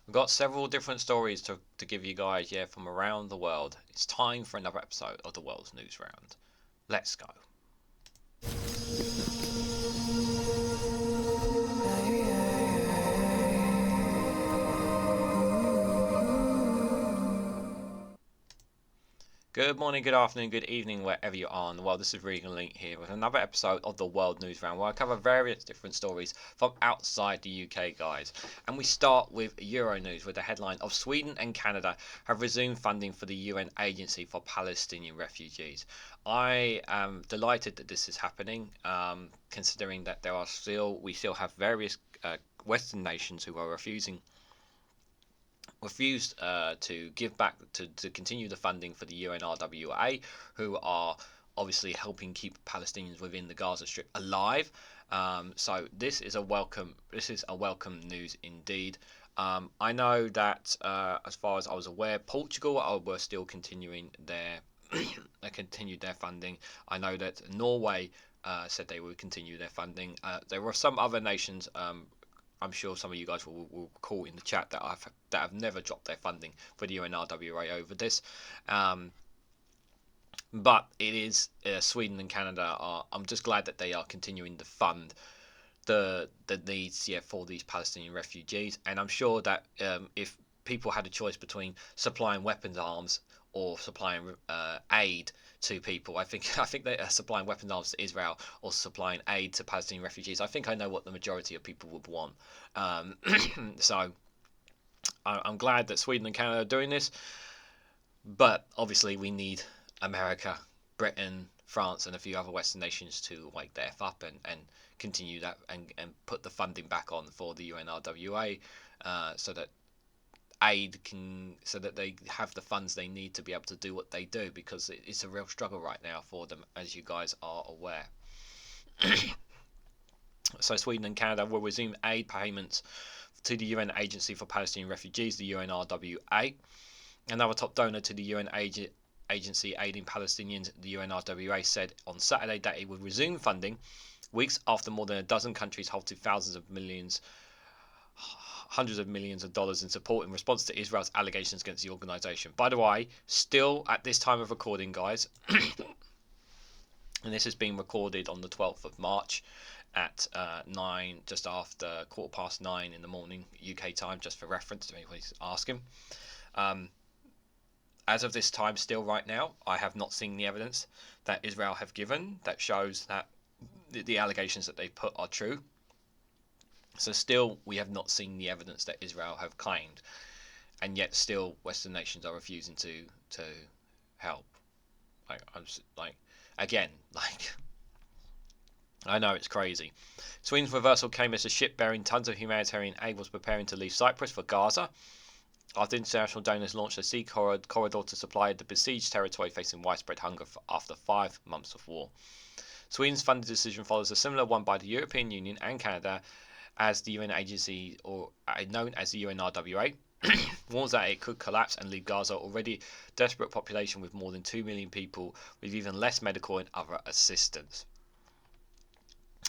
We've got several different stories to give you guys, yeah, from around the world. It's time for another episode of the World's News Round. Let's go. Good morning, good afternoon, good evening, wherever you are in the world. This is Reganelite here with another episode of the World News Round, where I cover various different stories from outside the UK, guys. And we start with Euronews with the headline of Sweden and Canada have resumed funding for the UN Agency for Palestinian Refugees. I am delighted that this is happening, considering that we still have various Western nations who are refused to give back to continue the funding for the UNRWA, who are obviously helping keep Palestinians within the Gaza Strip alive. So this is a welcome news indeed. I know that as far as I was aware, Portugal were still continuing their continued their funding. I know that Norway said they would continue their funding. There were some other nations. I'm sure some of you guys will recall in the chat that have never dropped their funding for the UNRWA over this. But it is Sweden and Canada I'm just glad that they are continuing to fund the needs for these Palestinian refugees, and I'm sure that if people had a choice between supplying weapons, arms, or supplying aid to people, I think they are supplying weapons, arms to Israel or supplying aid to Palestinian refugees. I think I know what the majority of people would want. So I'm glad that Sweden and Canada are doing this, but obviously we need America, Britain, France, and a few other Western nations to wake their F up and continue that and put the funding back on for the UNRWA, so that they have the funds they need to be able to do what they do, because it's a real struggle right now for them, as you guys are aware. So Sweden and Canada will resume aid payments to the UN Agency for Palestinian Refugees, the UNRWA. Another top donor to the UN agency aiding Palestinians, the UNRWA, said on Saturday that it would resume funding weeks after more than a dozen countries halted hundreds of millions of dollars in support in response to Israel's allegations against the organization. By the way, still at this time of recording, guys, and this is being recorded on the 12th of March at 9, just after 9:15 in the morning UK time, just for reference to anybody's asking. As of this time, still right now, I have not seen the evidence that Israel have given that shows that the allegations that they put are true. So still, we have not seen the evidence that Israel have claimed, and yet still, Western nations are refusing to help. I know it's crazy. Sweden's reversal came as a ship bearing tons of humanitarian aid was preparing to leave Cyprus for Gaza, after international donors launched a sea corridor to supply the besieged territory facing widespread hunger after 5 months of war. Sweden's funding decision follows a similar one by the European Union and Canada, as the UN agency, or known as the UNRWA, warns that it could collapse and leave Gaza already desperate population with more than 2 million people with even less medical and other assistance.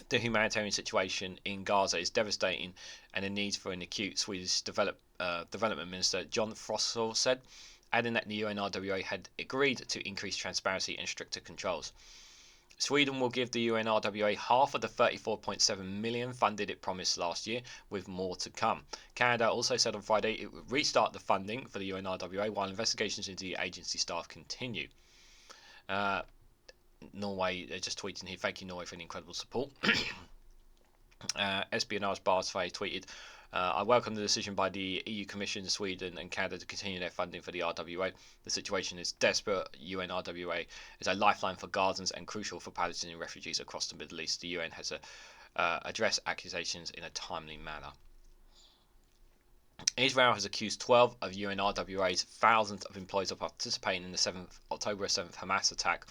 The humanitarian situation in Gaza is devastating, and the need for an acute, Swedish Development Minister John Frossel said, adding that the UNRWA had agreed to increase transparency and stricter controls. Sweden will give the UNRWA half of the 34.7 million funded it promised last year, with more to come. Canada also said on Friday it would restart the funding for the UNRWA while investigations into the agency staff continue. Norway, they're just tweeting here, thank you Norway for the incredible support. Espionage Barsfay tweeted, I welcome the decision by the EU Commission, Sweden and Canada to continue their funding for the RWA. The situation is desperate. UNRWA is a lifeline for Gazans and crucial for Palestinian refugees across the Middle East. The UN has addressed accusations in a timely manner. Israel has accused 12 of UNRWA's thousands of employees of participating in the October 7th Hamas attack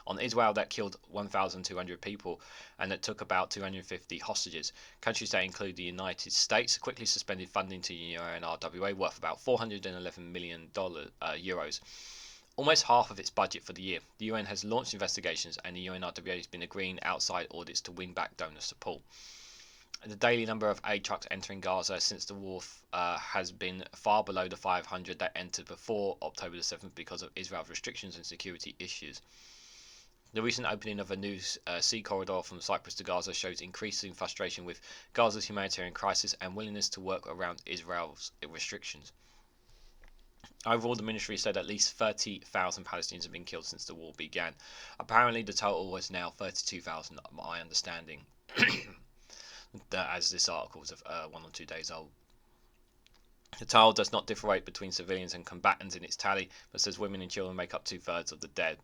on Israel that killed 1,200 people and that took about 250 hostages. Countries that include the United States quickly suspended funding to UNRWA worth about $411 million, almost half of its budget for the year. The UN has launched investigations, and the UNRWA has been agreeing outside audits to win back donor support. The daily number of aid trucks entering Gaza since the war has been far below the 500 that entered before October the 7th because of Israel's restrictions and security issues. The recent opening of a new sea corridor from Cyprus to Gaza shows increasing frustration with Gaza's humanitarian crisis and willingness to work around Israel's restrictions. Overall, the ministry said at least 30,000 Palestinians have been killed since the war began. Apparently, the total was now 32,000, my understanding, as this article is 1 or 2 days old. The total does not differentiate between civilians and combatants in its tally, but says women and children make up 2/3 of the dead.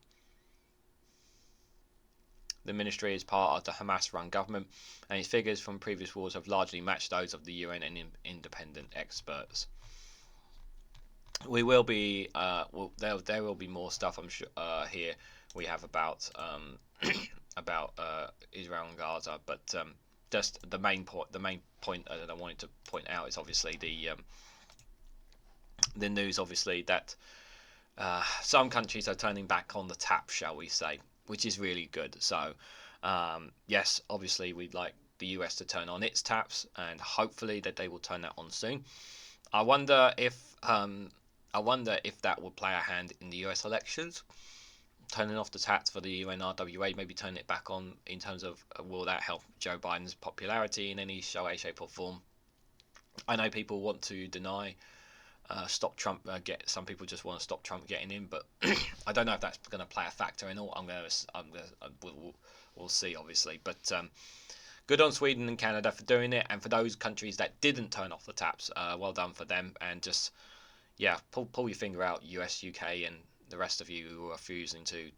The ministry is part of the Hamas-run government, and its figures from previous wars have largely matched those of the UN and independent experts. We will be, there will be more stuff, I'm sure. Here we have about Israel and Gaza, but just the main point that I wanted to point out is obviously the news, obviously, that some countries are turning back on the tap, shall we say, which is really good. So yes, obviously we'd like the US to turn on its taps, and hopefully that they will turn that on soon. I wonder if that will play a hand in the US elections, turning off the taps for the UNRWA, maybe turn it back on in terms of will that help Joe Biden's popularity in any way, shape or form. I know people want to deny stop Trump. Some people just want to stop Trump getting in, but I don't know if that's going to play a factor in all. We'll see, obviously. But good on Sweden and Canada for doing it, and for those countries that didn't turn off the taps, well done for them. And just pull your finger out, US, UK, and the rest of you who are refusing to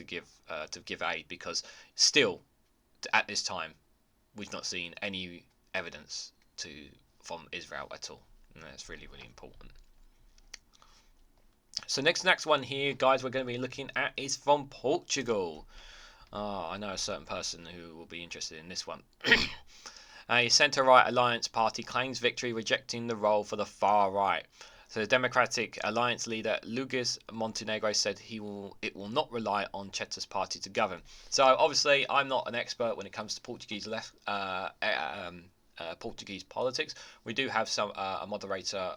give aid, because still at this time we've not seen any evidence from Israel at all. And that's really, really important. So next one here, guys, we're going to be looking at is from Portugal. I know a certain person who will be interested in this one. A centre-right alliance party claims victory, rejecting the role for the far right. So the Democratic Alliance leader Luís Montenegro said it will not rely on Cheta's party to govern. So obviously, I'm not an expert when it comes to Portuguese Portuguese politics. We do have a moderator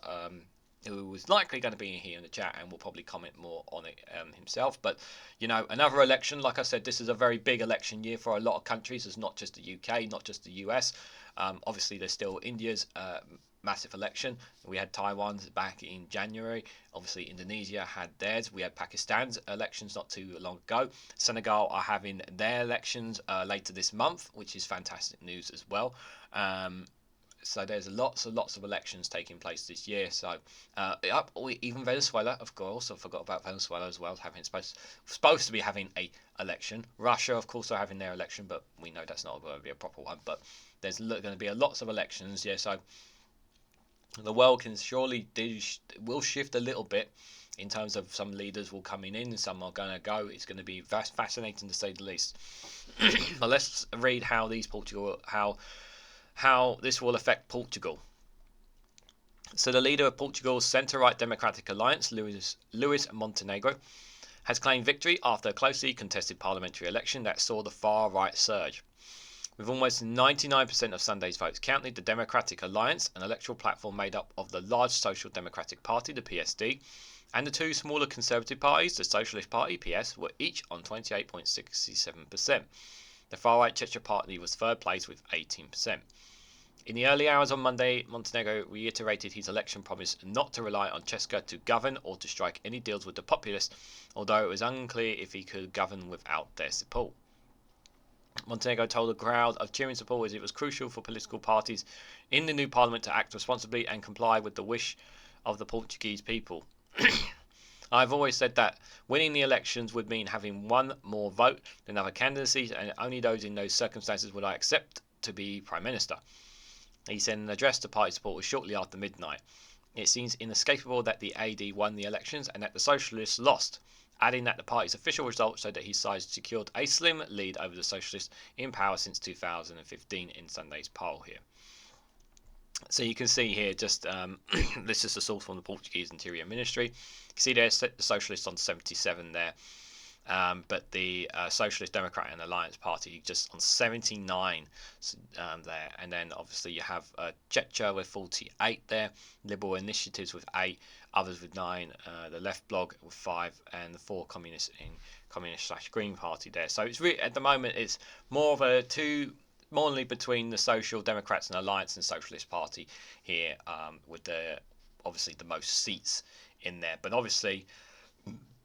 who is likely going to be here in the chat and will probably comment more on it himself. But another election, like I said, this is a very big election year for a lot of countries. It's not just the UK, not just the US. Obviously, there's still India's massive election. We had Taiwan's back in January. Obviously, Indonesia had theirs. We had Pakistan's elections not too long ago. Senegal are having their elections later this month, which is fantastic news as well. So there's lots of elections taking place this year. So even Venezuela, of course, I forgot about Venezuela as well, supposed to be having a election. Russia, of course, are having their election, but we know that's not going to be a proper one. But there's going to be lots of elections. So the world will shift a little bit in terms of some leaders will come in and some are going to go. It's going to be fascinating to say the least. But let's read how this will affect Portugal. So the leader of Portugal's centre-right Democratic Alliance, Luís Montenegro, has claimed victory after a closely contested parliamentary election that saw the far right surge. With almost 99% of Sunday's votes counted, the Democratic Alliance, an electoral platform made up of the large Social Democratic Party, the PSD, and the two smaller Conservative parties, the Socialist Party, PS, were each on 28.67%. The far-right Cheta Party was third place with 18%. In the early hours on Monday, Montenegro reiterated his election promise not to rely on Chesca to govern or to strike any deals with the populists, although it was unclear if he could govern without their support. Montenegro told a crowd of cheering supporters it was crucial for political parties in the new parliament to act responsibly and comply with the wish of the Portuguese people. I've always said that winning the elections would mean having one more vote than other candidacies, and only those in those circumstances would I accept to be Prime Minister. He said in an address to party supporters shortly after midnight. It seems inescapable that the AD won the elections and that the Socialists lost, adding that the party's official results showed that his side secured a slim lead over the Socialists in power since 2015 in Sunday's poll here. So you can see here, just this is the source from the Portuguese Interior Ministry. You can see there's the Socialists on 77 there. But the Socialist Democrat and Alliance Party just on 79 there. And then obviously you have Chechnya with 48 there, Liberal Initiatives with 8, others with 9, the Left Bloc with 5, and the 4 communists in Communist/Green Party there. So it's really, at the moment, it's more of a mainly between the Social Democrats and Alliance and Socialist Party here, with obviously the most seats in there. But obviously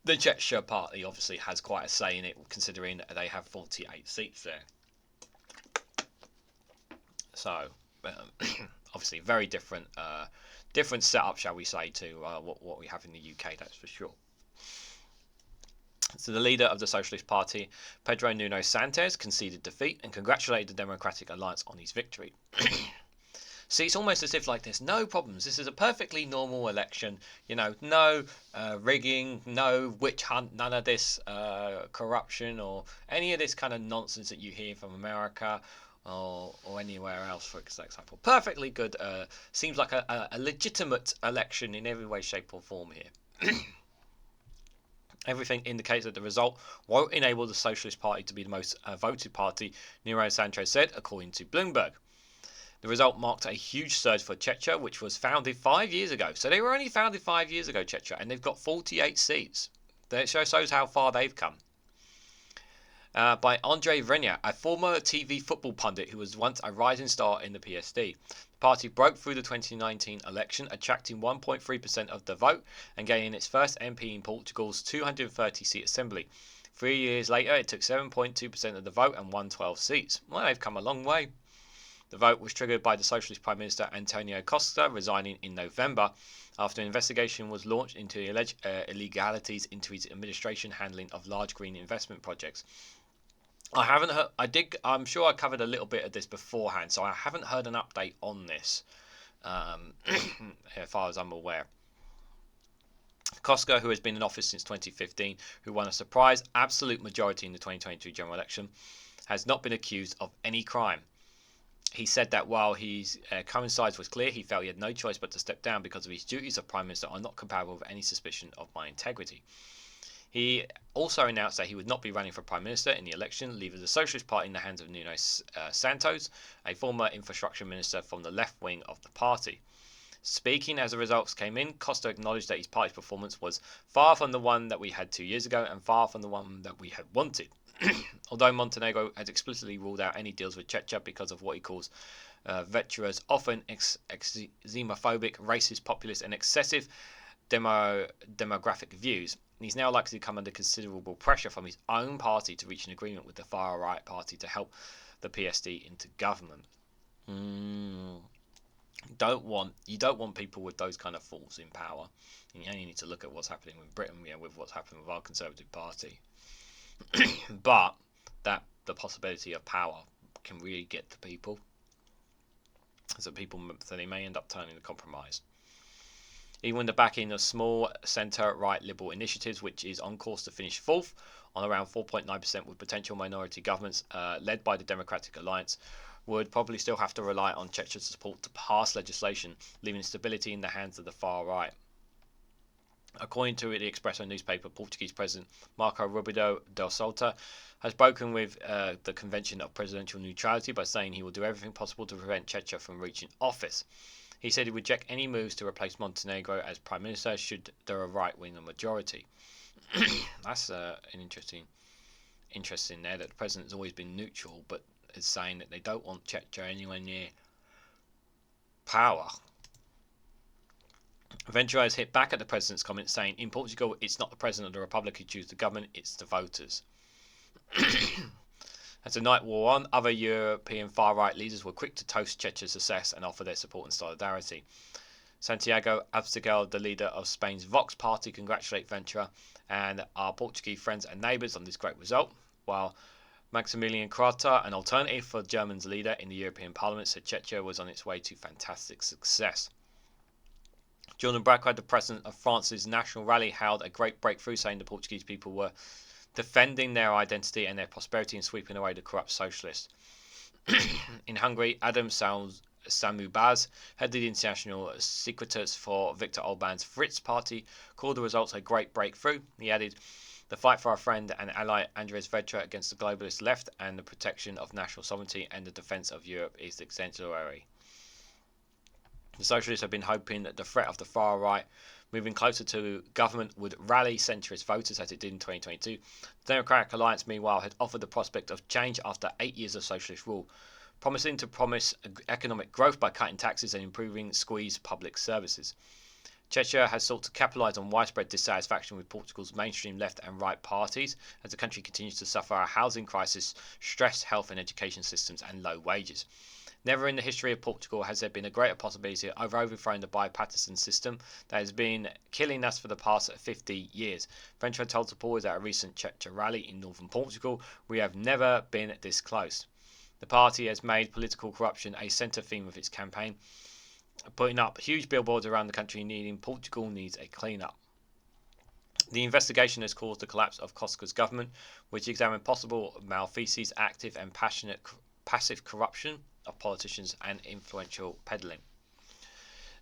the Chechnya Party obviously has quite a say in it, considering they have 48 seats there. So obviously very different setup, shall we say, to what we have in the UK, that's for sure. So the leader of the Socialist Party, Pedro Nuno Santos, conceded defeat and congratulated the Democratic Alliance on his victory. See, it's almost as if like there's no problems. This is a perfectly normal election. No rigging, no witch hunt, none of this corruption or any of this kind of nonsense that you hear from America or anywhere else, for example. Perfectly good. Seems like a legitimate election in every way, shape or form here. Everything indicates that the result won't enable the Socialist Party to be the most voted party, Nuno Santos said, according to Bloomberg. The result marked a huge surge for Chechnya, which was founded 5 years ago. So they were only founded 5 years ago, Chechnya, and they've got 48 seats. That shows how far they've come. By Andrei Vrenya, a former TV football pundit who was once a rising star in the PSD. The party broke through the 2019 election, attracting 1.3% of the vote and gaining its first MP in Portugal's 230-seat assembly. 3 years later, it took 7.2% of the vote and won 12 seats. Well, they've come a long way. The vote was triggered by the Socialist Prime Minister Antonio Costa resigning in November after an investigation was launched into alleged illegalities into his administration handling of large green investment projects. I haven't heard. I'm sure I covered a little bit of this beforehand, so I haven't heard an update on this, as far as I'm aware. Costa, who has been in office since 2015, who won a surprise absolute majority in the 2022 general election, has not been accused of any crime. He said that while his coincides was clear, he felt he had no choice but to step down because of his duties of Prime Minister are not compatible with any suspicion of my integrity. He also announced that he would not be running for Prime Minister in the election, leaving the Socialist Party in the hands of Nuno Santos, a former infrastructure minister from the left wing of the party. Speaking as the results came in, Costa acknowledged that his party's performance was far from the one that we had 2 years ago and far from the one that we had wanted. Although Montenegro has explicitly ruled out any deals with Chechnya because of what he calls Venture's often xenophobic, racist, populist and excessive demographic views, he's now likely to come under considerable pressure from his own party to reach an agreement with the far-right party to help the PSD into government. You don't want people with those kind of fools in power. You only need to look at what's happening with Britain, with what's happening with our Conservative Party. But that the possibility of power can really get to people, so they may end up turning to compromise. Even with the backing of small centre-right liberal initiatives, which is on course to finish fourth on around 4.9%, with potential minority governments led by the Democratic Alliance, would probably still have to rely on Chechnya's support to pass legislation, leaving stability in the hands of the far right. According to the Expresso newspaper, Portuguese President Marco Rebelo da Sousa has broken with the Convention of Presidential Neutrality by saying he will do everything possible to prevent Chechnya from reaching office. He said he would reject any moves to replace Montenegro as Prime Minister should there a right-wing majority. That's an interesting there, that the President has always been neutral, but is saying that they don't want Chechnya anywhere near power. Ventura has hit back at the President's comments, saying, in Portugal, it's not the President of the Republic who chooses the government, it's the voters. As the night wore on, other European far-right leaders were quick to toast Chechnya's success and offer their support and solidarity. Santiago Abascal, the leader of Spain's Vox party, congratulated Ventura and our Portuguese friends and neighbours on this great result, while Maximilian Krota, an alternative for Germany's leader in the European Parliament, said Chechnya was on its way to fantastic success. Jordan Braquard, the president of France's National Rally, hailed a great breakthrough, saying the Portuguese people were defending their identity and their prosperity and sweeping away the corrupt socialists. In Hungary, Adam Samubaz, head of the international secretariat for Viktor Orbán's Fritz party, called the results a great breakthrough. He added, the fight for our friend and ally Andres Ventura against the globalist left and the protection of national sovereignty and the defence of Europe is exemplary. The socialists have been hoping that the threat of the far right moving closer to government would rally centrist voters as it did in 2022. The Democratic Alliance, meanwhile, had offered the prospect of change after 8 years of socialist rule, promising economic growth by cutting taxes and improving squeezed public services. Chechnya has sought to capitalise on widespread dissatisfaction with Portugal's mainstream left and right parties as the country continues to suffer a housing crisis, stressed health and education systems and low wages. Never in the history of Portugal has there been a greater possibility of overthrowing the bipartisan system that has been killing us for the past 50 years. Ventura told supporters at a recent Chechnya rally in northern Portugal, "We have never been this close." The party has made political corruption a centre theme of its campaign, putting up huge billboards around the country needing Portugal needs a clean-up. The investigation has caused the collapse of Costa's government, which examined possible malfeasance, active and passive corruption of politicians and influential peddling.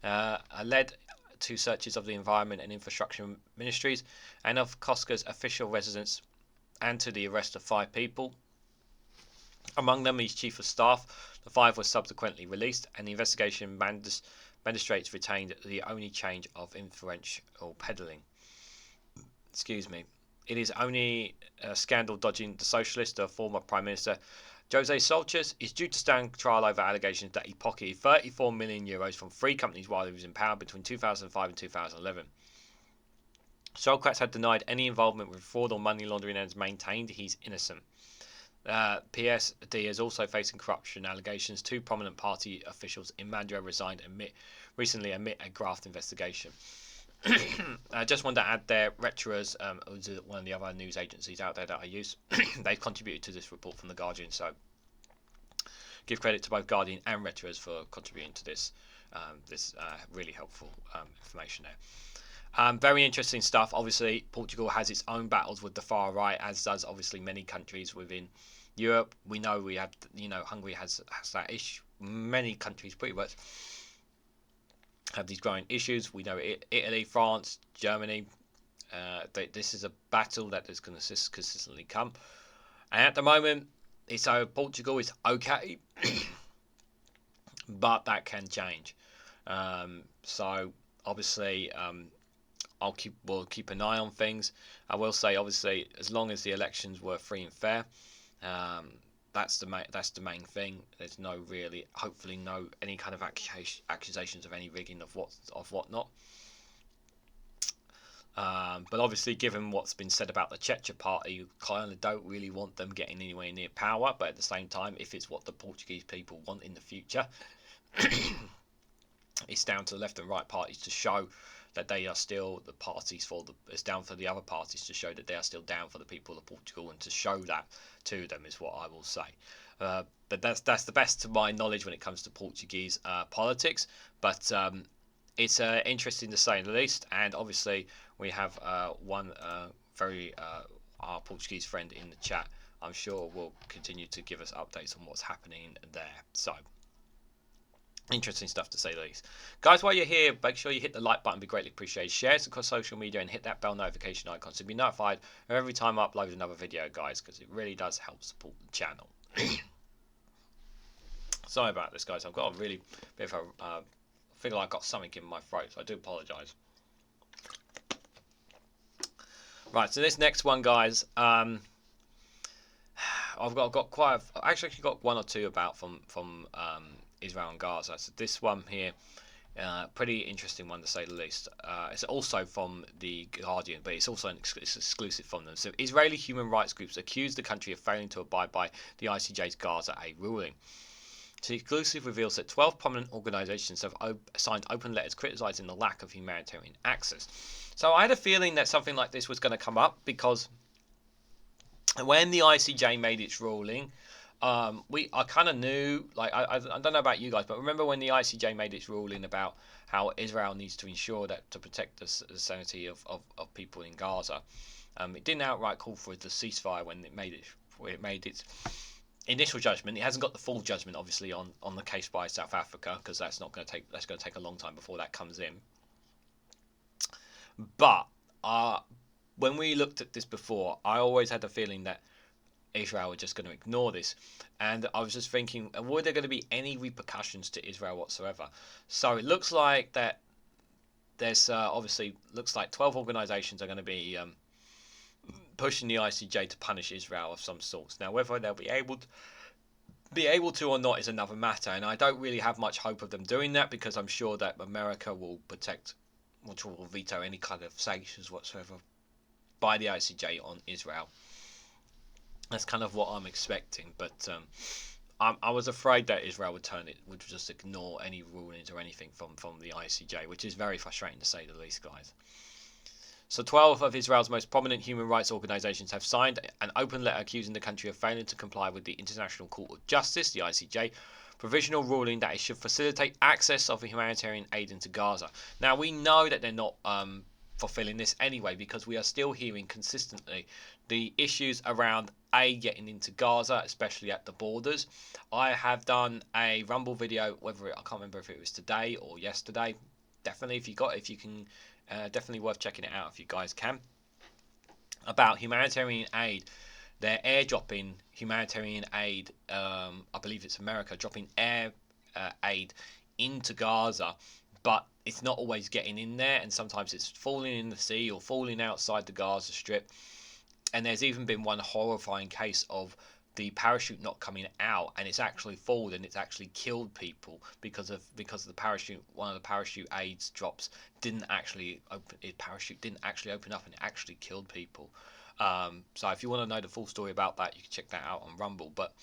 Led to searches of the environment and infrastructure ministries and of Costa's official residence, and to the arrest of 5 people. Among them, his chief of staff. The 5 were subsequently released, and the investigation magistrates retained the only charge of influential peddling. It is only scandal dodging the socialist, the former Prime Minister José Solches is due to stand trial over allegations that he pocketed €34 million from 3 companies while he was in power between 2005 and 2011. Socrates had denied any involvement with fraud or money laundering and has maintained he's innocent. PSD is also facing corruption allegations. 2 prominent party officials in Madrid resigned recently amid a graft investigation. I just wanted to add there, Reuters, one of the other news agencies out there that I use, they've contributed to this report from The Guardian, so give credit to both Guardian and Reuters for contributing to this really helpful information there. Very interesting stuff. Obviously, Portugal has its own battles with the far right, as does obviously many countries within Europe. We know we have, Hungary has that issue. Many countries pretty much have these growing issues. We know Italy, France, Germany. This is a battle that is going to consistently come. And at the moment, Portugal is okay, but that can change. So obviously, we'll keep an eye on things. I will say, obviously, as long as the elections were free and fair, that's the main thing. There's hopefully no any kind of accusations of any rigging of whatnot. But obviously, given what's been said about the Chechnya party, you kind of don't really want them getting anywhere near power. But at the same time, if it's what the Portuguese people want in the future, it's down to the left and right parties to show that they are still the parties it's down for the other parties to show that they are still down for the people of Portugal, and to show that to them is what I will say. But that's the best to my knowledge when it comes to Portuguese politics. But it's interesting to say the least. And obviously we have one our Portuguese friend in the chat. I'm sure will continue to give us updates on what's happening there. So interesting stuff to say the least. Guys, while you're here, make sure you hit the like button, be greatly appreciated. Share it across social media and hit that bell notification icon to be notified of every time I upload another video, guys, because it really does help support the channel. Sorry about this, guys. I've got a really bit of a I feel like I've got something in my throat, so I do apologise. Right, so this next one, guys, I've got actually got one or two about from Israel and Gaza. So this one here, pretty interesting one to say the least. It's also from The Guardian, but it's also it's exclusive from them. So Israeli human rights groups accuse the country of failing to abide by the ICJ's Gaza aid ruling. So the exclusive reveals that 12 prominent organisations have signed open letters criticising the lack of humanitarian access. So I had a feeling that something like this was going to come up, because when the ICJ made its ruling, I kind of knew, like, I don't know about you guys, but remember when the ICJ made its ruling about how Israel needs to ensure that to protect the sanity of people in Gaza, it didn't outright call for the ceasefire when it made its initial judgment. It hasn't got the full judgment, obviously, on the case by South Africa, because that's going to take a long time before that comes in. But when we looked at this before, I always had the feeling that Israel were just going to ignore this, and I was just thinking, were there going to be any repercussions to Israel whatsoever? So it looks like that there's obviously looks like 12 organisations are going to be pushing the ICJ to punish Israel of some sorts. Now, whether they'll be able to or not is another matter, and I don't really have much hope of them doing that, because I'm sure that America will will veto any kind of sanctions whatsoever by the ICJ on Israel. That's kind of what I'm expecting, but I was afraid that Israel would just ignore any rulings or anything from the ICJ, which is very frustrating to say the least, guys. So 12 of Israel's most prominent human rights organisations have signed an open letter accusing the country of failing to comply with the International Court of Justice, the ICJ, provisional ruling that it should facilitate access of humanitarian aid into Gaza. Now, we know that they're not fulfilling this anyway, because we are still hearing consistently the issues around aid getting into Gaza, especially at the borders. I have done a Rumble video, I can't remember if it was today or yesterday. Definitely, if you can. Definitely worth checking it out if you guys can. About humanitarian aid, they're airdropping humanitarian aid. I believe it's America dropping aid into Gaza, but it's not always getting in there, and sometimes it's falling in the sea or falling outside the Gaza Strip. And there's even been one horrifying case of the parachute not coming out, and it's actually fallen and it's actually killed people because the parachute, one of the parachute aids drops didn't actually open, the parachute didn't actually open up, and it actually killed people. So if you want to know the full story about that, you can check that out on Rumble. But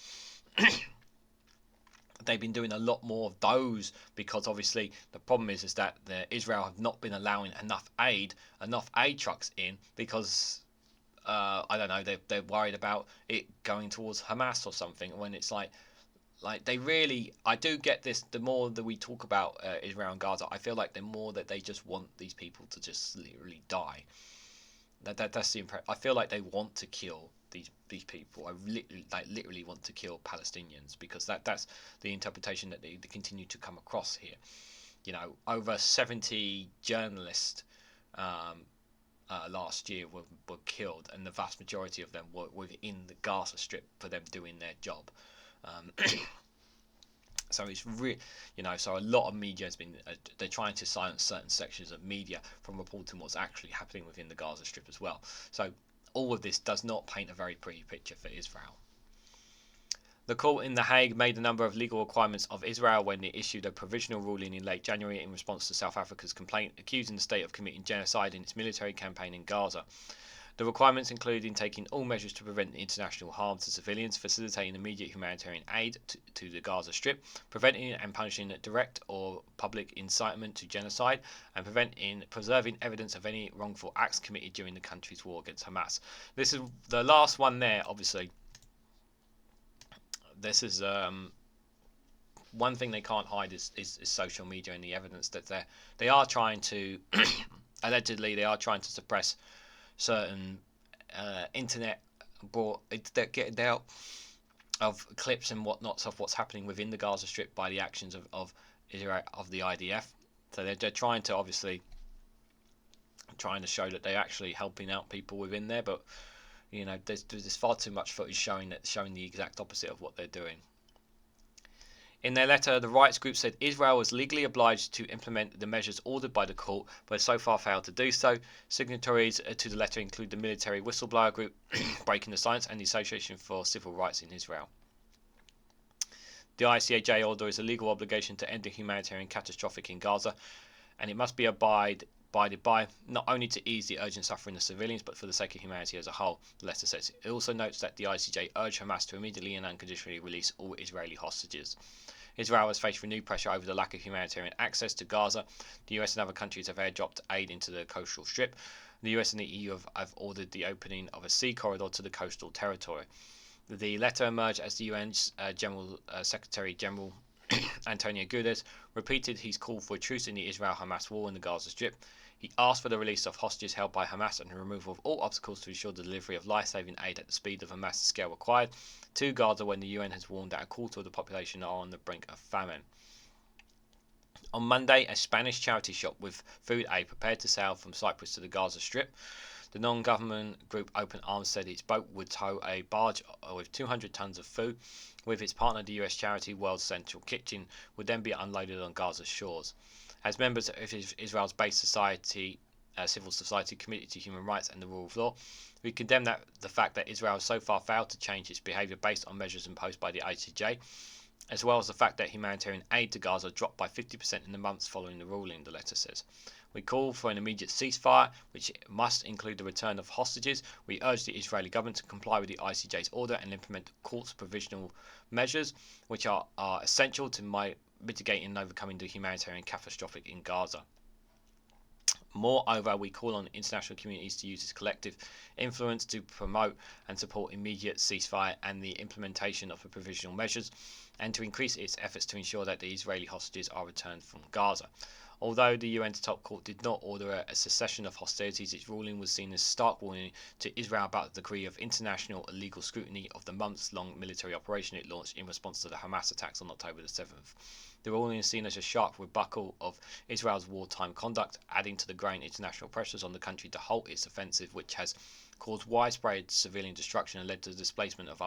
they've been doing a lot more of those, because obviously the problem is that Israel have not been allowing enough aid trucks in, because I don't know, they're worried about it going towards Hamas or something, when it's like they really, I do get this, the more that we talk about Israel and Gaza, I feel like the more that they just want these people to just literally die. That's the impression. I feel like they want to kill these people. I literally want to kill Palestinians, because that's the interpretation that they continue to come across here. You know, over 70 journalists last year were killed, and the vast majority of them were within the Gaza Strip for them doing their job. So it's really, so a lot of media has been, they're trying to silence certain sections of media from reporting what's actually happening within the Gaza Strip as well. So all of this does not paint a very pretty picture for Israel. The court in The Hague made a number of legal requirements of Israel when it issued a provisional ruling in late January in response to South Africa's complaint accusing the state of committing genocide in its military campaign in Gaza. The requirements included taking all measures to prevent international harm to civilians, facilitating immediate humanitarian aid to the Gaza Strip, preventing and punishing direct or public incitement to genocide, and preserving evidence of any wrongful acts committed during the country's war against Hamas. This is the last one there, obviously. This is one thing they can't hide is social media and the evidence that they are trying to allegedly they are trying to suppress certain internet that get out of clips and whatnots of what's happening within the Gaza Strip by the actions of Israel, of the IDF. So they're trying to obviously trying to show that they're actually helping out people within there, but there's far too much footage showing the exact opposite of what they're doing. In their letter, the rights group said Israel was legally obliged to implement the measures ordered by the court, but so far failed to do so. Signatories to the letter include the military whistleblower group Breaking the Silence and the Association for Civil Rights in Israel. The ICJ order is a legal obligation to end the humanitarian catastrophe in Gaza, and it must be abided by, not only to ease the urgent suffering of civilians, but for the sake of humanity as a whole, the letter says. It also notes that the ICJ urged Hamas to immediately and unconditionally release all Israeli hostages. Israel has faced renewed pressure over the lack of humanitarian access to Gaza. The US and other countries have airdropped aid into the coastal strip. The US and the EU have ordered the opening of a sea corridor to the coastal territory. The letter emerged as the UN's Secretary General Antonio Guterres repeated his call for a truce in the Israel-Hamas war in the Gaza Strip. He asked for the release of hostages held by Hamas and the removal of all obstacles to ensure the delivery of life-saving aid at the speed of a massive scale required to Gaza, when the UN has warned that a quarter of the population are on the brink of famine. On Monday, a Spanish charity shop with food aid prepared to sail from Cyprus to the Gaza Strip. The non-government group Open Arms said its boat would tow a barge with 200 tons of food, with its partner, the US charity World Central Kitchen, would then be unloaded on Gaza's shores. As members of Israel's based civil society committed to human rights and the rule of law, we condemn the fact that Israel has so far failed to change its behaviour based on measures imposed by the ICJ, as well as the fact that humanitarian aid to Gaza dropped by 50% in the months following the ruling, the letter says. We call for an immediate ceasefire, which must include the return of hostages. We urge the Israeli government to comply with the ICJ's order and implement the court's provisional measures, which are essential to mitigating and overcoming the humanitarian catastrophe in Gaza. Moreover, we call on international communities to use its collective influence to promote and support immediate ceasefire and the implementation of the provisional measures, and to increase its efforts to ensure that the Israeli hostages are returned from Gaza. Although the UN's top court did not order a cessation of hostilities, its ruling was seen as stark warning to Israel about the degree of international illegal scrutiny of the months-long military operation it launched in response to the Hamas attacks on October the 7th. The ruling is seen as a sharp rebuttal of Israel's wartime conduct, adding to the growing international pressures on the country to halt its offensive, which has caused widespread civilian destruction and led to the displacement of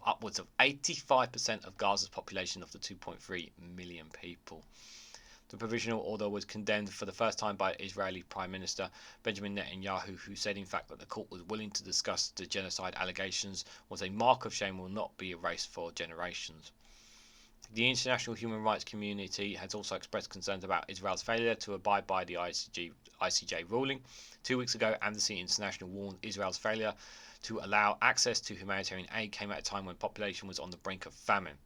upwards of 85% of Gaza's population of the 2.3 million people. The provisional order was condemned for the first time by Israeli Prime Minister Benjamin Netanyahu, who said in fact that the court was willing to discuss the genocide allegations was a mark of shame will not be erased for generations. The international human rights community has also expressed concerns about Israel's failure to abide by the ICJ ruling. 2 weeks ago, Amnesty International warned Israel's failure to allow access to humanitarian aid came at a time when the population was on the brink of famine.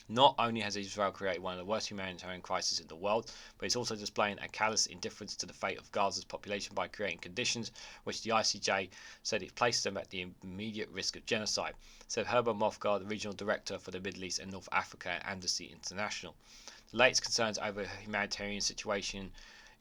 Not only has Israel created one of the worst humanitarian crises in the world, but it's also displaying a callous indifference to the fate of Gaza's population by creating conditions which the ICJ said it placed them at the immediate risk of genocide, said Herbert Mofgar, the regional director for the Middle East and North Africa at Amnesty International. The latest concerns over the humanitarian situation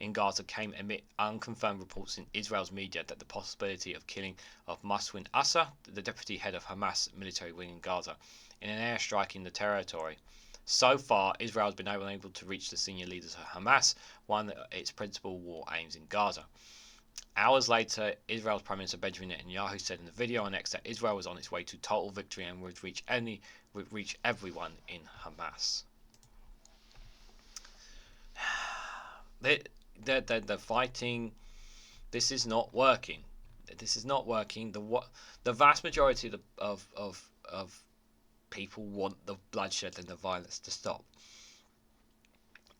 in Gaza came amid unconfirmed reports in Israel's media that the possibility of killing of Maswin Assa, the deputy head of Hamas military wing in Gaza, in an airstrike in the territory. So far, Israel has been unable to reach the senior leaders of Hamas, one of its principal war aims in Gaza. Hours later, Israel's Prime Minister Benjamin Netanyahu said in the video on X that Israel was on its way to total victory and would reach everyone in Hamas. They're fighting. This is not working. This is not working. The vast majority of people want the bloodshed and the violence to stop.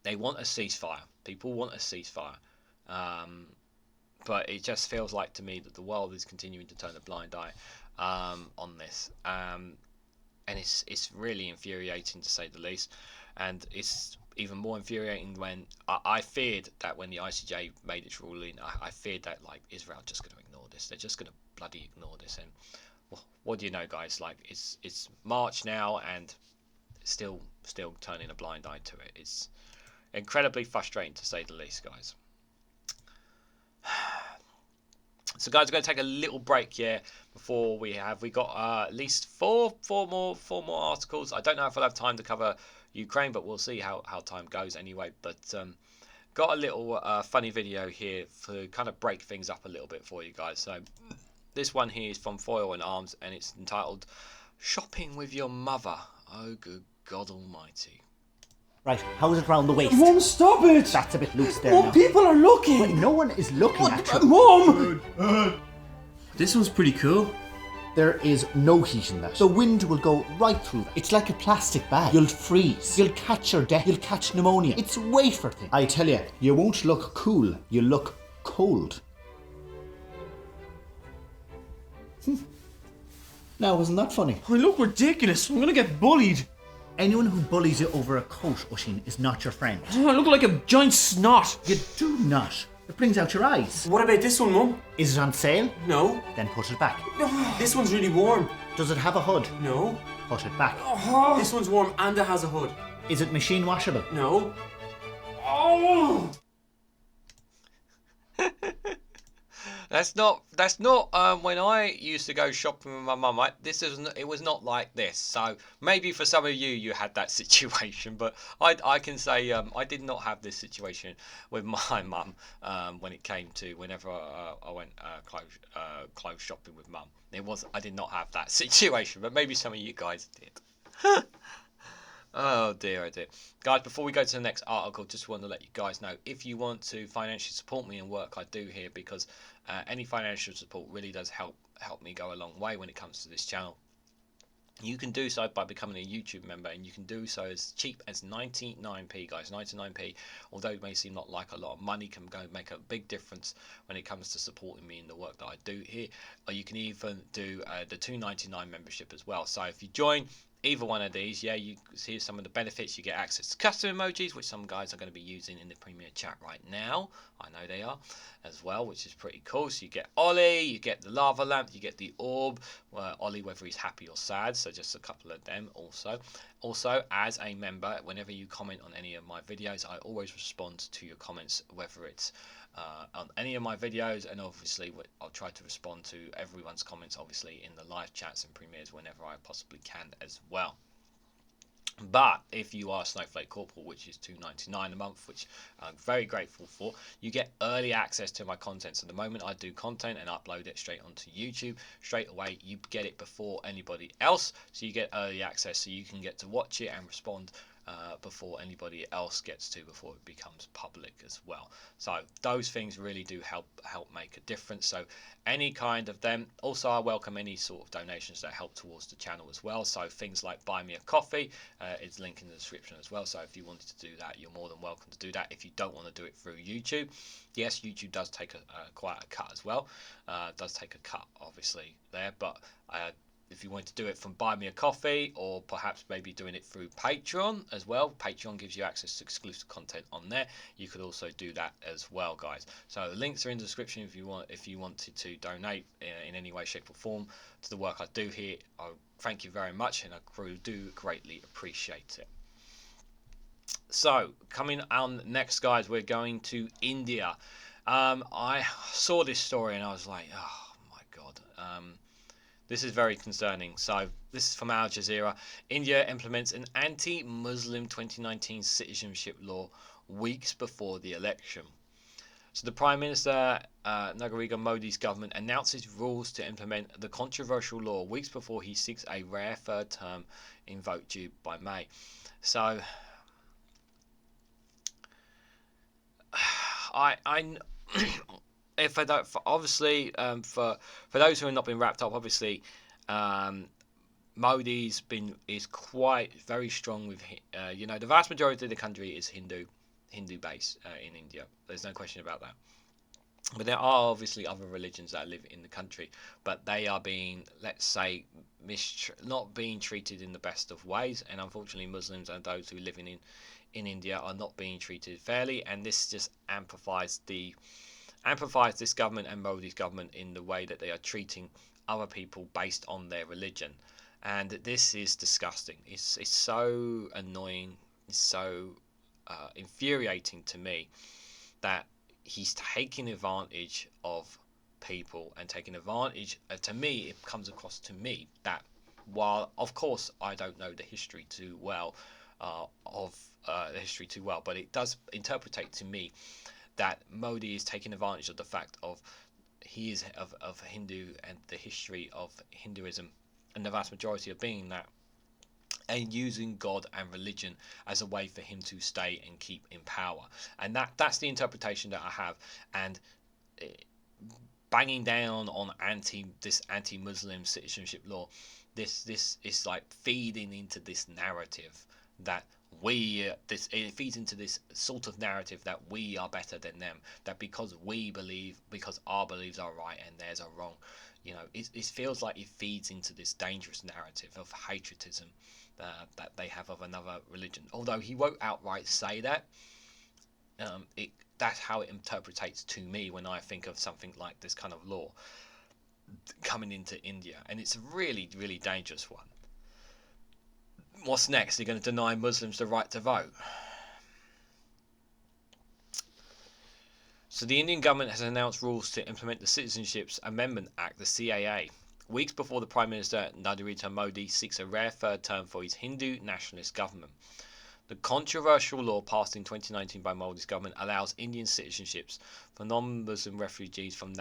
They want a ceasefire. People want a ceasefire. But it just feels like to me that the world is continuing to turn a blind eye on this. And it's really infuriating, to say the least. And it's even more infuriating when I feared that when the ICJ made its ruling, I feared that Israel just going to ignore this. They're just going to bloody ignore this. And what do you know, guys? It's March now, and still turning a blind eye to it. It's incredibly frustrating, to say the least, guys. So, guys, we're going to take a little break here before we got at least four more articles. I don't know if I'll have time to cover Ukraine, but we'll see how time goes anyway. But got a little funny video here to kind of break things up a little bit for you guys. So this one here is from Foil and Arms, and it's entitled "Shopping with Your Mother." Oh, good God Almighty! Right, how is it round the waist? Mom, stop it! That's a bit loose there. Mom, now. people are looking. Wait, no one is looking at you. Mom! This one's pretty cool. There is no heat in that. The wind will go right through that. It's like a plastic bag. You'll freeze. You'll catch your death. You'll catch pneumonia. It's wafer thin. I tell you, you won't look cool. You'll look cold. Now, wasn't that funny? I look ridiculous. I'm gonna get bullied. Anyone who bullies you over a coat, Oisin, is not your friend. I look like a giant snot. You do not. It brings out your eyes. What about this one, Mum? Is it on sale? No. Then put it back. This one's really warm. Does it have a hood? No. Put it back. This one's warm and it has a hood. Is it machine washable? No. Oh! That's not. That's not. When I used to go shopping with my mum, it was not like this. So maybe for some of you, you had that situation, but I can say I did not have this situation with my mum when it came to whenever I went clothes shopping with mum. I did not have that situation, but maybe some of you guys did. Oh dear, oh dear. Guys, before we go to the next article, just want to let you guys know, if you want to financially support me in work I do here, because any financial support really does help me go a long way when it comes to this channel. You can do so by becoming a YouTube member, and you can do so as cheap as 99p, guys. 99p, although it may seem not like a lot of money, can go make a big difference when it comes to supporting me in the work that I do here. Or you can even do the $2.99 membership as well. So if you join either one of these, yeah, you see some of the benefits. You get access to custom emojis, which some guys are going to be using in the premiere chat right now. I know they are as well, which is pretty cool. So you get Ollie, you get the lava lamp, you get the orb, Ollie whether he's happy or sad, so just a couple of them. Also as a member, whenever you comment on any of my videos, I always respond to your comments, whether it's on any of my videos, and obviously I'll try to respond to everyone's comments, obviously in the live chats and premieres whenever I possibly can as well. But if you are Snowflake Corporal, which is $2.99 a month, which I'm very grateful for, you get early access to my content. So the moment I do content and upload it straight onto YouTube, straight away you get it before anybody else. So you get early access, so you can get to watch it and respond before anybody else gets to, before it becomes public as well. So those things really do help make a difference. So any kind of them. Also, I welcome any sort of donations that help towards the channel as well. So things like buy me a coffee, it's linked in the description as well. So if you wanted to do that, you're more than welcome to do that. If you don't want to do it through YouTube, yes, YouTube does take quite a cut as well. Does take a cut obviously there, but if you want to do it from Buy Me a Coffee, or perhaps maybe doing it through Patreon as well. Patreon gives you access to exclusive content on there. You could also do that as well, guys. So the links are in the description if you wanted to donate in any way, shape or form to the work I do here. I thank you very much, and I do greatly appreciate it. So coming on next, guys, we're going to India. I saw this story and I was like, oh my god. This is very concerning. So this is from Al Jazeera. India implements an anti-Muslim 2019 citizenship law weeks before the election. So the Prime Minister Narendra Modi's government announces rules to implement the controversial law weeks before he seeks a rare third term in vote due by May. So if I don't, obviously, for those who have not been wrapped up, obviously, Modi's is quite very strong with the vast majority of the country is Hindu based in India. There's no question about that. But there are obviously other religions that live in the country, but they are being, let's say, not being treated in the best of ways, and unfortunately, Muslims and those who live in India are not being treated fairly, and this just amplifies this government and Modi's government in the way that they are treating other people based on their religion. And this is disgusting. It's so annoying. It's so infuriating to me that he's taking advantage of people and taking advantage. To me, it comes across to me that while, of course, I don't know the history too well, but it does interpretate to me that Modi is taking advantage of the fact of he is of Hindu and the history of Hinduism and the vast majority of being that, and using God and religion as a way for him to stay and keep in power. And that's the interpretation that I have. And banging down on this anti-Muslim citizenship law, this is like feeding into this narrative that it feeds into this sort of narrative that we are better than them, that because our beliefs are right and theirs are wrong. It feels like it feeds into this dangerous narrative of hatritism that they have of another religion. Although he won't outright say that, that's how it interpretates to me when I think of something like this kind of law coming into India, and it's a really, really dangerous one. What's next? They're going to deny Muslims the right to vote. So the Indian government has announced rules to implement the Citizenship Amendment Act, the CAA, weeks before the Prime Minister Narendra Modi seeks a rare third term for his Hindu nationalist government. The controversial law passed in 2019 by Modi's government allows Indian citizenships for non-Muslim refugees from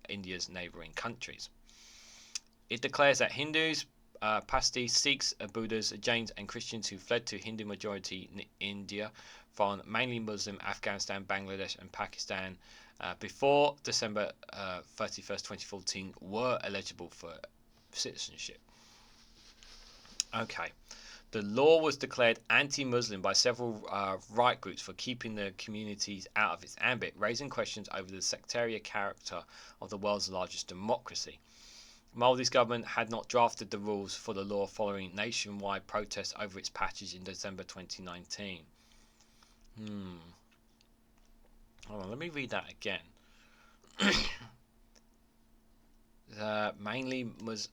India's neighbouring countries. It declares that Hindus, Pastis, Sikhs, Buddhas, Jains and Christians who fled to Hindu-majority India from mainly Muslim Afghanistan, Bangladesh and Pakistan before December 31st, 2014 were eligible for citizenship. Okay. The law was declared anti-Muslim by several right groups for keeping the communities out of its ambit, raising questions over the sectarian character of the world's largest democracy. Modi's government had not drafted the rules for the law following nationwide protests over its passage in December 2019. Hold on, let me read that again. Mainly was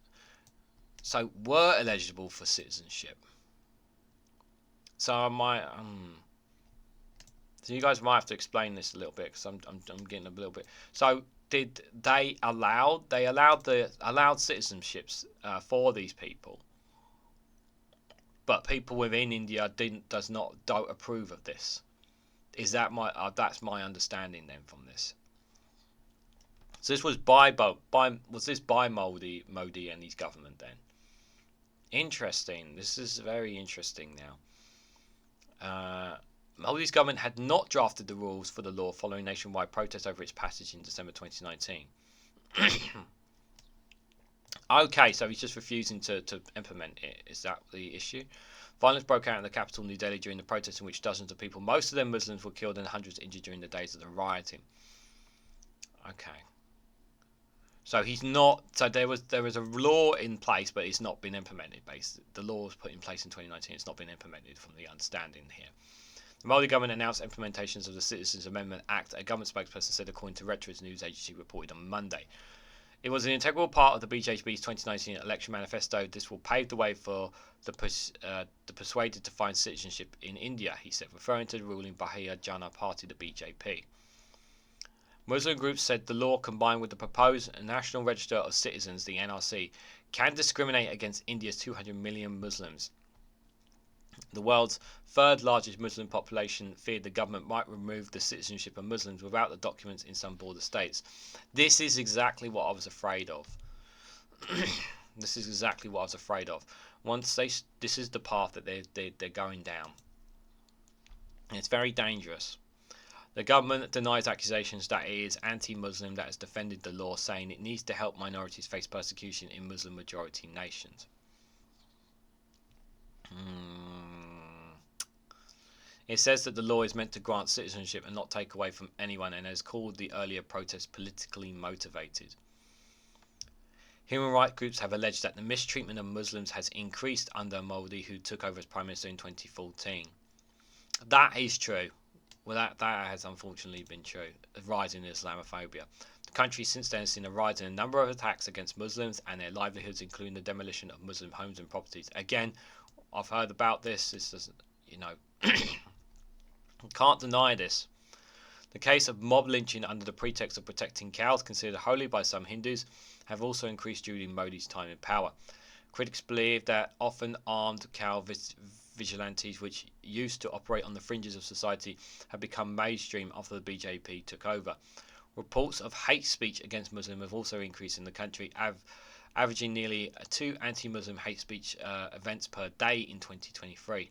were eligible for citizenship. So I might so you guys might have to explain this a little bit because I'm getting a little bit. So did they allowed citizenships for these people, but people within India don't approve of this? Is that that's my understanding then from this? So this was by Modi and his government then? Interesting. This is very interesting now. Modi's government had not drafted the rules for the law following nationwide protests over its passage in December 2019. Okay, so he's just refusing to implement it. Is that the issue? Violence broke out in the capital, New Delhi, during the protests in which dozens of people, most of them Muslims, were killed and hundreds injured during the days of the rioting. Okay. So he's not. So there was a law in place, but it's not been implemented. Basically, the law was put in place in 2019. It's not been implemented, from the understanding here. The Modi government announced implementations of the Citizens Amendment Act. A government spokesperson said, according to Reuters news agency reported on Monday. It was an integral part of the BJP's 2019 election manifesto. This will pave the way for the persuaded to find citizenship in India, he said, referring to the ruling Bharatiya Janata Party, the BJP. Muslim groups said the law, combined with the proposed National Register of Citizens, the NRC, can discriminate against India's 200 million Muslims. The world's third largest Muslim population feared the government might remove the citizenship of Muslims without the documents in some border states. This is exactly what I was afraid of. This is exactly what I was afraid of. This is the path that they're going down. And it's very dangerous. The government denies accusations that it is anti-Muslim, that has defended the law, saying it needs to help minorities face persecution in Muslim-majority nations. It says that the law is meant to grant citizenship and not take away from anyone, and has called the earlier protests politically motivated. Human rights groups have alleged that the mistreatment of Muslims has increased under Modi, who took over as Prime Minister in 2014. That is true. Well, that has unfortunately been true. A rise in Islamophobia. The country since then has seen a rise in a number of attacks against Muslims and their livelihoods, including the demolition of Muslim homes and properties. Again, I've heard about this. This doesn't, can't deny this. The case of mob lynching under the pretext of protecting cows, considered holy by some Hindus, have also increased during Modi's time in power. Critics believe that often armed cow vigilantes, which used to operate on the fringes of society, have become mainstream after the BJP took over. Reports of hate speech against Muslims have also increased in the country, averaging nearly 2 anti-Muslim hate speech events per day in 2023.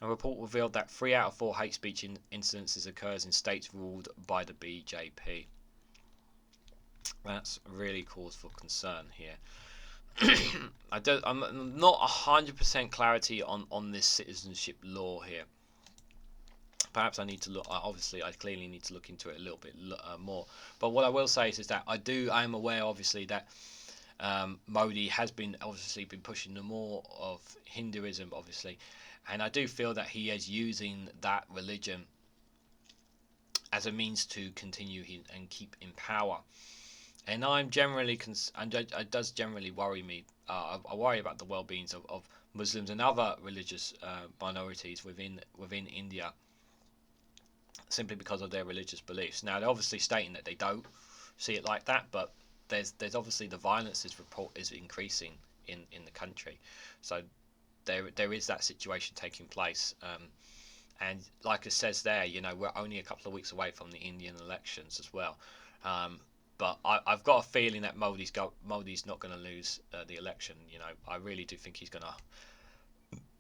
A report revealed that 3 out of 4 hate speech incidences occurs in states ruled by the BJP. That's really cause for concern here. I'm not 100% clarity on this citizenship law here. Perhaps I need to look. Obviously, I clearly need to look into it a little bit more. But what I will say is that I am aware, obviously, that Modi has been pushing the more of Hinduism, obviously, and I do feel that he is using that religion as a means to continue and keep in power. And I'm generally, it does generally worry me. I worry about the well-being of Muslims and other religious minorities within India. simply because of their religious beliefs. Now they're obviously stating that they don't see it like that, but there's obviously the violence is increasing in the country, so there is that situation taking place. And like it says there, we're only a couple of weeks away from the Indian elections as well. But I've got a feeling that Modi's not going to lose the election. I really do think he's going to.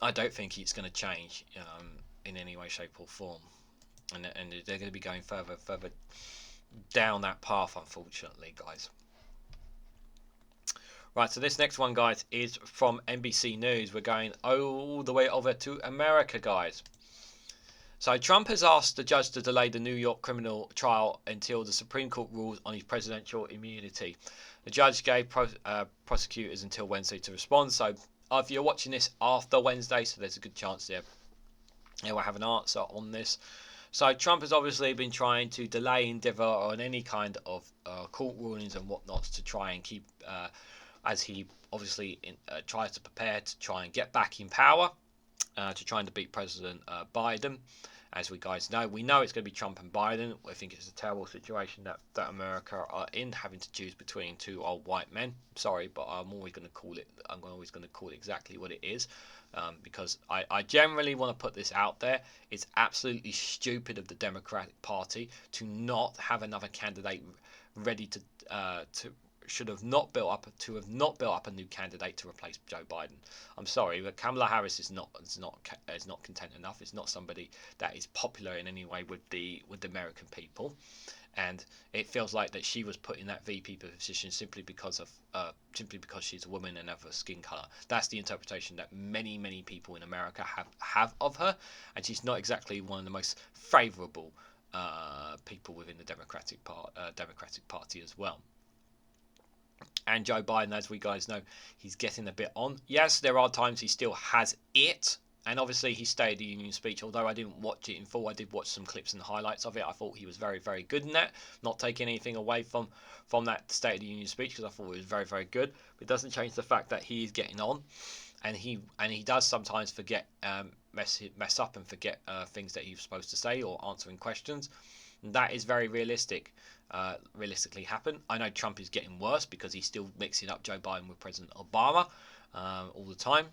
I don't think it's going to change in any way, shape, or form. And they're going to be going further down that path, unfortunately, guys. Right, so this next one, guys, is from NBC News. We're going all the way over to America, guys. So Trump has asked the judge to delay the New York criminal trial until the Supreme Court rules on his presidential immunity. The judge gave prosecutors until Wednesday to respond. So if you're watching this after Wednesday, so there's a good chance they will have an answer on this. So Trump has obviously been trying to delay endeavour on any kind of court rulings and whatnots to try and keep, as he obviously tries to prepare to try and get back in power, to try and defeat President Biden. As we guys know, we know it's going to be Trump and Biden. I think it's a terrible situation that America are in, having to choose between two old white men. Sorry, but I'm always going to call it exactly what it is. Because I generally want to put this out there. It's absolutely stupid of the Democratic Party to not have another candidate ready to have not built up a new candidate to replace Joe Biden. I'm sorry, but Kamala Harris is not content enough. It's not somebody that is popular in any way with the American people. And it feels like that she was put in that VP position simply because she's a woman and of a skin color. That's the interpretation that many people in America have of her, and she's not exactly one of the most favourable people within the Democratic Party as well. And Joe Biden, as we guys know, he's getting a bit on. Yes, there are times he still has it. And obviously his State of the Union speech, although I didn't watch it in full, I did watch some clips and highlights of it. I thought he was very, very good in that. Not taking anything away from that State of the Union speech, because I thought it was very, very good. But it doesn't change the fact that he is getting on. And he does sometimes forget, mess up and forget things that he's supposed to say or answering questions. And that is very realistically happen. I know Trump is getting worse because he's still mixing up Joe Biden with President Obama. All the time,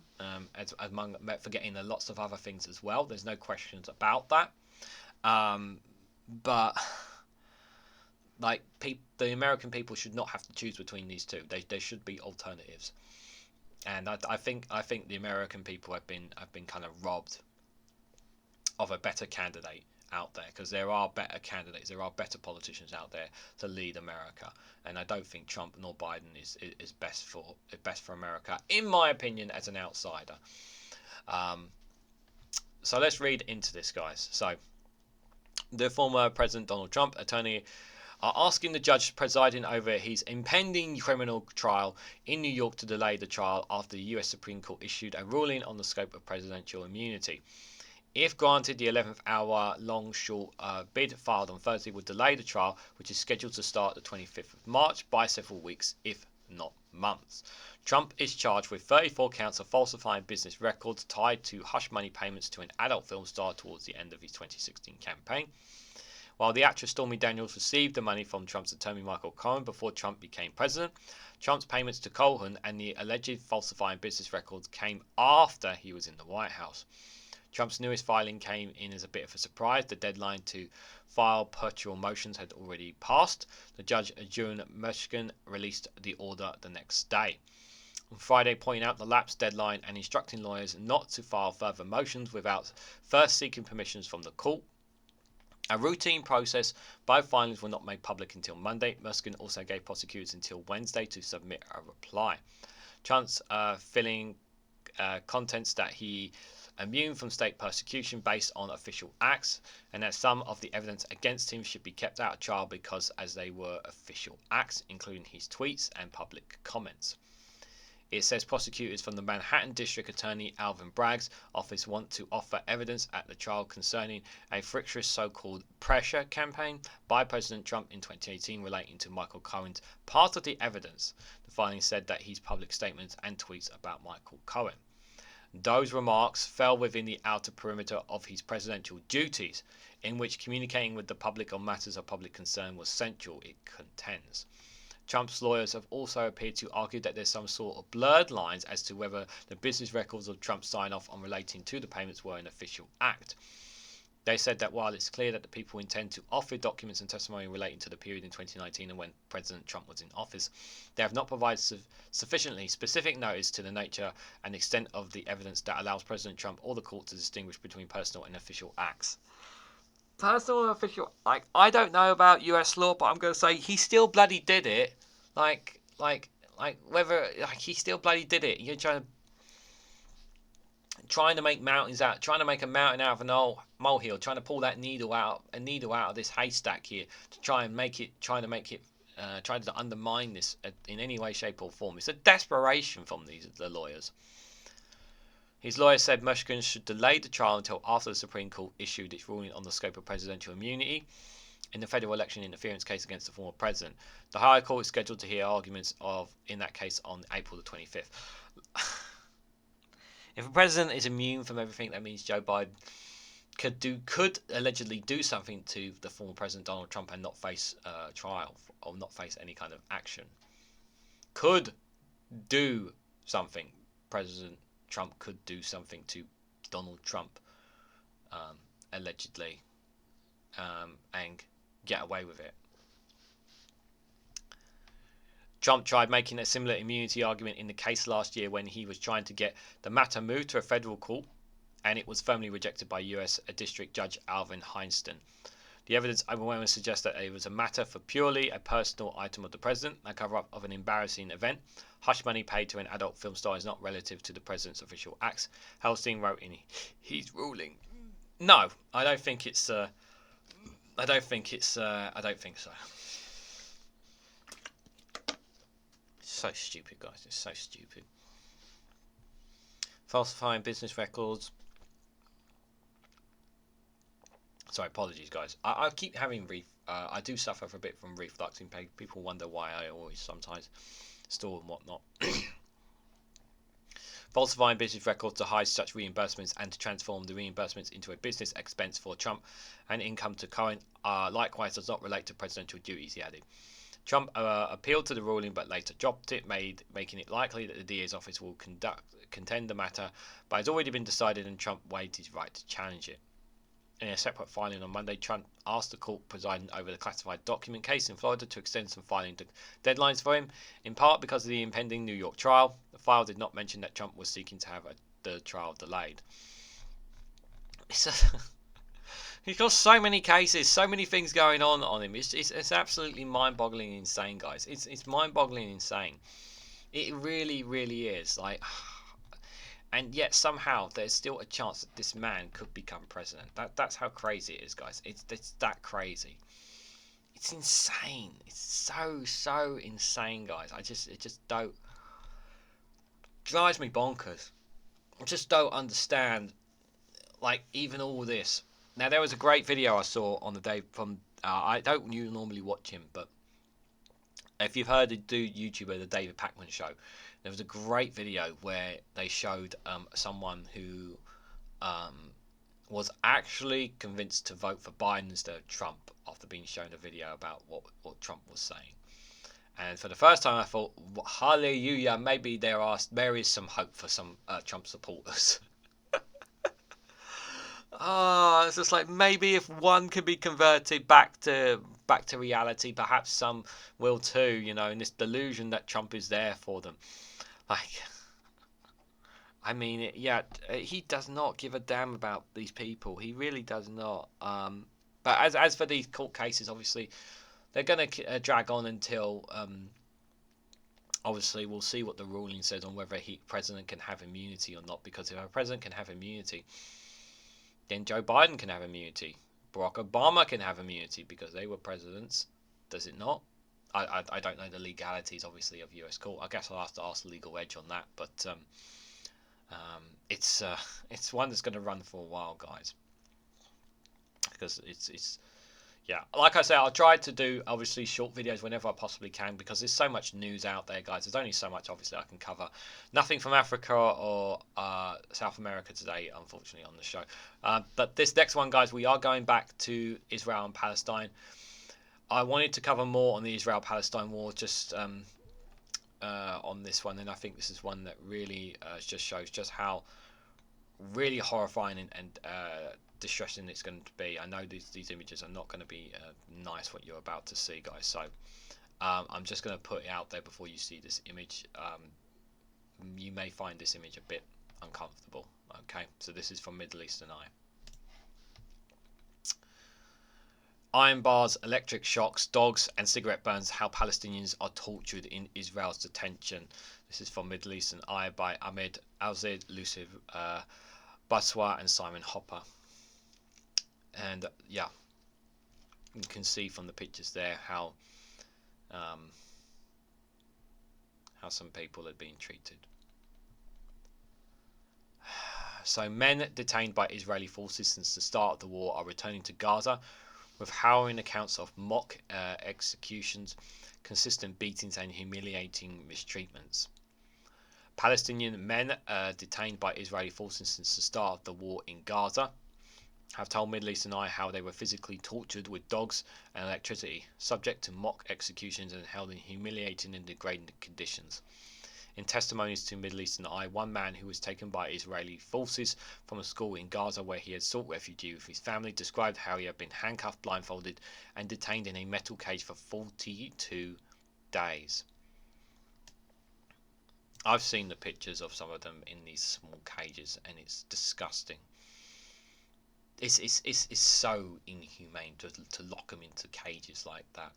among forgetting lots of other things as well. There's no questions about that. But the American people should not have to choose between these two. There should be alternatives. And I think the American people have been kind of robbed of a better candidate out there, because there are better candidates, there are better politicians out there to lead America, and I don't think Trump nor Biden is best for America, in my opinion, as an outsider. So let's read into this, guys. So the former President Donald Trump attorney are asking the judge presiding over his impending criminal trial in New York to delay the trial after the US Supreme Court issued a ruling on the scope of presidential immunity. If granted, the 11th hour long short bid filed on Thursday would delay the trial, which is scheduled to start the 25th of March, by several weeks, if not months. Trump is charged with 34 counts of falsifying business records tied to hush money payments to an adult film star towards the end of his 2016 campaign. While the actress Stormy Daniels received the money from Trump's attorney Michael Cohen before Trump became president, Trump's payments to Cohen and the alleged falsifying business records came after he was in the White House. Trump's newest filing came in as a bit of a surprise. The deadline to file perpetual motions had already passed. The judge, June Michigan, released the order the next day. On Friday, pointing out the lapsed deadline and instructing lawyers not to file further motions without first seeking permissions from the court. A routine process, both filings were not made public until Monday. Michigan also gave prosecutors until Wednesday to submit a reply. Trump's filling contents that he immune from state persecution based on official acts, and that some of the evidence against him should be kept out of trial because as they were official acts, including his tweets and public comments. It says prosecutors from the Manhattan District Attorney Alvin Bragg's office want to offer evidence at the trial concerning a fractious so-called pressure campaign by President Trump in 2018 relating to Michael Cohen's part of the evidence. The filing said that his public statements and tweets about Michael Cohen. Those remarks fell within the outer perimeter of his presidential duties, in which communicating with the public on matters of public concern was central, it contends. Trump's lawyers have also appeared to argue that there's some sort of blurred lines as to whether the business records of Trump's sign-off on relating to the payments were an official act. They said that while it's clear that the people intend to offer documents and testimony relating to the period in 2019 and when President Trump was in office, they have not provided sufficiently specific notice to the nature and extent of the evidence that allows President Trump or the court to distinguish between personal and official acts. Personal and official, I don't know about US law, but I'm going to say he still bloody did it. He still bloody did it. You're trying to make mountains out, trying to make a mountain out of an molehill, trying to pull that needle out of this haystack here to try to undermine this in any way, shape, or form. It's a desperation from the lawyers. His lawyer said Mushkin should delay the trial until after the Supreme Court issued its ruling on the scope of presidential immunity in the federal election interference case against the former president. The higher court is scheduled to hear arguments in that case on April the 25th. If a president is immune from everything, that means Joe Biden could allegedly do something to the former president Donald Trump and not face trial or not face any kind of action. Could do something. President Trump could do something to Donald Trump, allegedly, and get away with it. Trump tried making a similar immunity argument in the case last year when he was trying to get the matter moved to a federal court, and it was firmly rejected by U.S. District Judge Alvin Heinston. The evidence overwhelmingly suggests that it was a matter for purely a personal item of the president, a cover-up of an embarrassing event. Hush money paid to an adult film star is not relative to the president's official acts, Helstein wrote in his ruling. No, I don't think so. So stupid, guys. It's so stupid. Falsifying business records. Sorry, apologies, guys. I keep having I do suffer a bit from reflux. People wonder why I always sometimes store and whatnot. Falsifying business records to hide such reimbursements and to transform the reimbursements into a business expense for Trump and income to current likewise does not relate to presidential duties, he added. Trump appealed to the ruling but later dropped it, making it likely that the DA's office will contend the matter, but has already been decided and Trump waived his right to challenge it. In a separate filing on Monday, Trump asked the court presiding over the classified document case in Florida to extend some filing deadlines for him, in part because of the impending New York trial. The file did not mention that Trump was seeking to have the trial delayed. He's got so many cases, so many things going on him. It's absolutely mind-boggling insane, guys. It's mind-boggling insane. It really, really is. And yet somehow there's still a chance that this man could become president. That's how crazy it is, guys. It's that crazy. It's insane. It's so insane, guys. It just don't drives me bonkers. I just don't understand. Even all this. Now there was a great video I saw on the day from. I don't normally watch him, but if you've heard the YouTuber, the David Pakman Show, there was a great video where they showed someone who was actually convinced to vote for Biden instead of Trump after being shown a video about what Trump was saying. And for the first time I thought, hallelujah, maybe there is some hope for some Trump supporters. It's just maybe if one can be converted back to reality, perhaps some will too, in this delusion that Trump is there for them. He does not give a damn about these people. He really does not. But as for these court cases, obviously, they're going to drag on until, obviously, we'll see what the ruling says on whether president can have immunity or not. Because if a president can have immunity, then Joe Biden can have immunity. Barack Obama can have immunity because they were presidents. Does it not? I don't know the legalities, obviously, of US court. I guess I'll have to ask Legal Edge on that. But it's one that's going to run for a while, guys. Because it's Yeah, like I say, I'll try to do obviously short videos whenever I possibly can, because there's so much news out there, guys. There's only so much obviously I can cover. Nothing from Africa or South America today, unfortunately, on the show. But this next one, guys, we are going back to Israel and Palestine. I wanted to cover more on the Israel-Palestine war, just on this one, and I think this is one that really just shows just how really horrifying and distressing it's going to be. I know these images are not going to be nice, what you're about to see, guys, so I'm just going to put it out there before you see this image. You may find this image a bit uncomfortable. Okay, so this is from Middle Eastern Eye. Iron bars, electric shocks, dogs and cigarette burns, how Palestinians are tortured in Israel's detention. This is from Middle Eastern Eye by Ahmed Alzid, Luciv Baswa and Simon Hopper. And yeah, you can see from the pictures there how some people are being treated. So men detained by Israeli forces since the start of the war are returning to Gaza, with harrowing accounts of mock executions, consistent beatings and humiliating mistreatments. Palestinian men detained by Israeli forces since the start of the war in Gaza have told Middle Eastern Eye how they were physically tortured with dogs and electricity, subject to mock executions and held in humiliating and degrading conditions. In testimonies to Middle Eastern Eye, one man who was taken by Israeli forces from a school in Gaza where he had sought refuge with his family described how he had been handcuffed, blindfolded and detained in a metal cage for 42 days. I've seen the pictures of some of them in these small cages and it's disgusting. It's so inhumane to lock them into cages like that.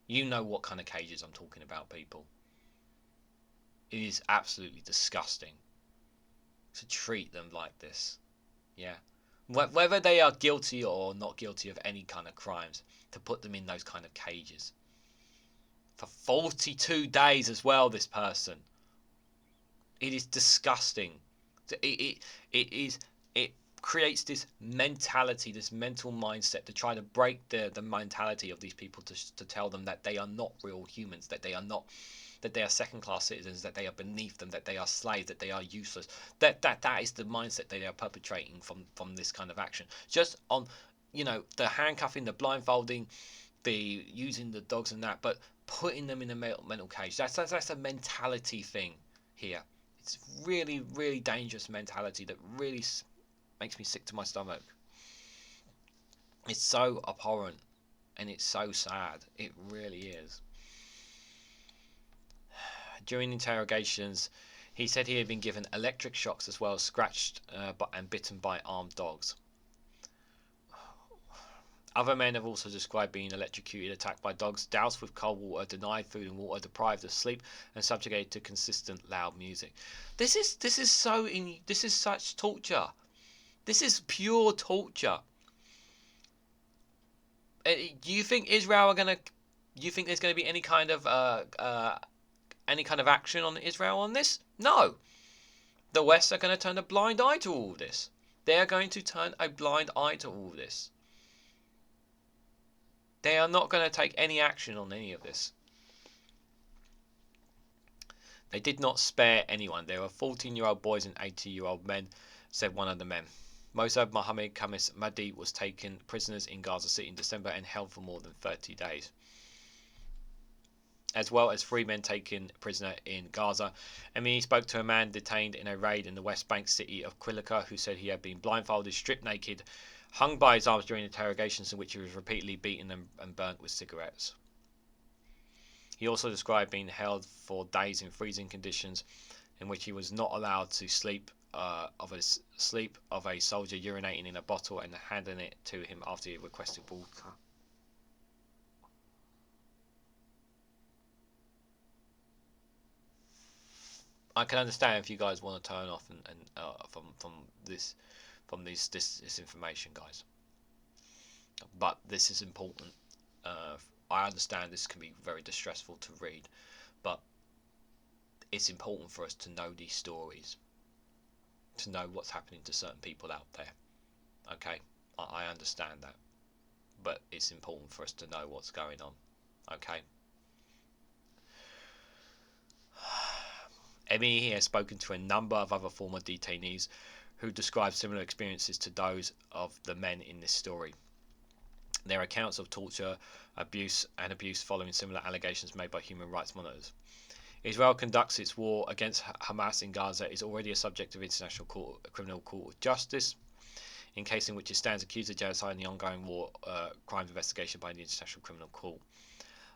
You know what kind of cages I'm talking about, people. It is absolutely disgusting to treat them like this. Yeah. Whether they are guilty or not guilty of any kind of crimes, to put them in those kind of cages. For 42 days as well, this person. It is disgusting. It creates this mentality, this mental mindset to try to break the mentality of these people to tell them that they are not real humans, that they are second-class citizens, that they are beneath them, that they are slaves, that they are useless. That is the mindset they are perpetrating from this kind of action. Just on, the handcuffing, the blindfolding, the using the dogs and that, but putting them in a mental cage. That's a mentality thing here. It's really, really dangerous mentality that really makes me sick to my stomach. It's so abhorrent and it's so sad. It really is. During interrogations, he said he had been given electric shocks as well as scratched and bitten by armed dogs. Other men have also described being electrocuted, attacked by dogs, doused with cold water, denied food and water, deprived of sleep, and subjugated to consistent loud music. This is such torture. This is pure torture. Do you think Israel are gonna? Do you think there's going to be any kind of action on Israel on this? No. The West are going to turn a blind eye to all this. They are going to turn a blind eye to all this. They are not going to take any action on any of this. They did not spare anyone. There were 14-year-old boys and 80-year-old men, said one of the men. Mossad Mohammed Khamis Mahdi was taken prisoners in Gaza City in December and held for more than 30 days. As well as 3 men taken prisoner in Gaza. He spoke to a man detained in a raid in the West Bank city of Quilca who said he had been blindfolded, stripped naked, hung by his arms during interrogations in which he was repeatedly beaten and burnt with cigarettes. He also described being held for days in freezing conditions in which he was not allowed to sleep of a soldier urinating in a bottle and handing it to him after he requested water. I can understand if you guys want to turn off from this information, guys. But this is important. I understand this can be very distressful to read, but it's important for us to know these stories, to know what's happening to certain people out there. Okay, I understand that, but it's important for us to know what's going on. Okay. MEE has spoken to a number of other former detainees who describe similar experiences to those of the men in this story. Their accounts of torture, abuse following similar allegations made by human rights monitors. Israel conducts its war against Hamas in Gaza is already a subject of International Criminal Court of Justice, in case in which it stands accused of genocide in the ongoing war crimes investigation by the International Criminal Court.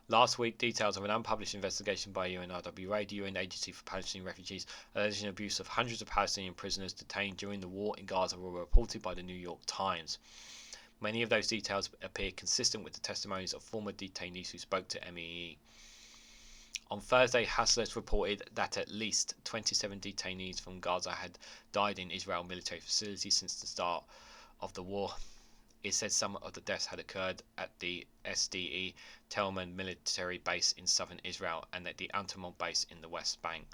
Last week, details of an unpublished investigation by UNRWA, the UN Agency for Palestinian Refugees, alleging abuse of hundreds of Palestinian prisoners detained during the war in Gaza were reported by the New York Times. Many of those details appear consistent with the testimonies of former detainees who spoke to MEE. On Thursday, Hassler reported that at least 27 detainees from Gaza had died in Israel military facilities since the start of the war. It said some of the deaths had occurred at the SDE Telman military base in southern Israel and at the Antamont base in the West Bank.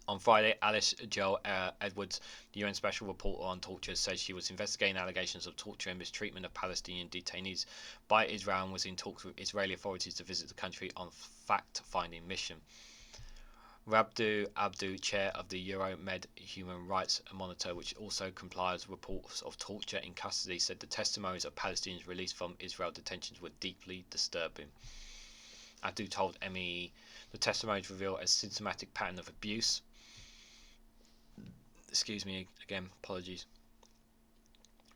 On Friday, Alice Joel Edwards, the UN Special Reporter on Torture, said she was investigating allegations of torture and mistreatment of Palestinian detainees by Israel and was in talks with Israeli authorities to visit the country on fact-finding mission. Rabdu Abdu, chair of the Euromed Human Rights Monitor, which also compiles reports of torture in custody, said the testimonies of Palestinians released from Israel detentions were deeply disturbing. Abdu told MEE the testimonies reveal a systematic pattern of abuse. Apologies.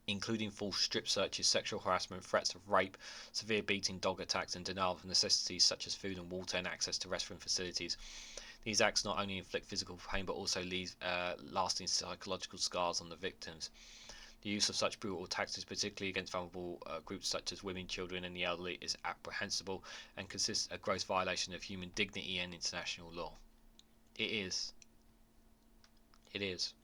Including false strip searches, sexual harassment, threats of rape, severe beating, dog attacks, and denial of necessities such as food and water and access to restroom facilities. These acts not only inflict physical pain but also leave lasting psychological scars on the victims. The use of such brutal tactics, particularly against vulnerable groups such as women, children, and the elderly, is apprehensible and consists of a gross violation of human dignity and international law. It is. It is.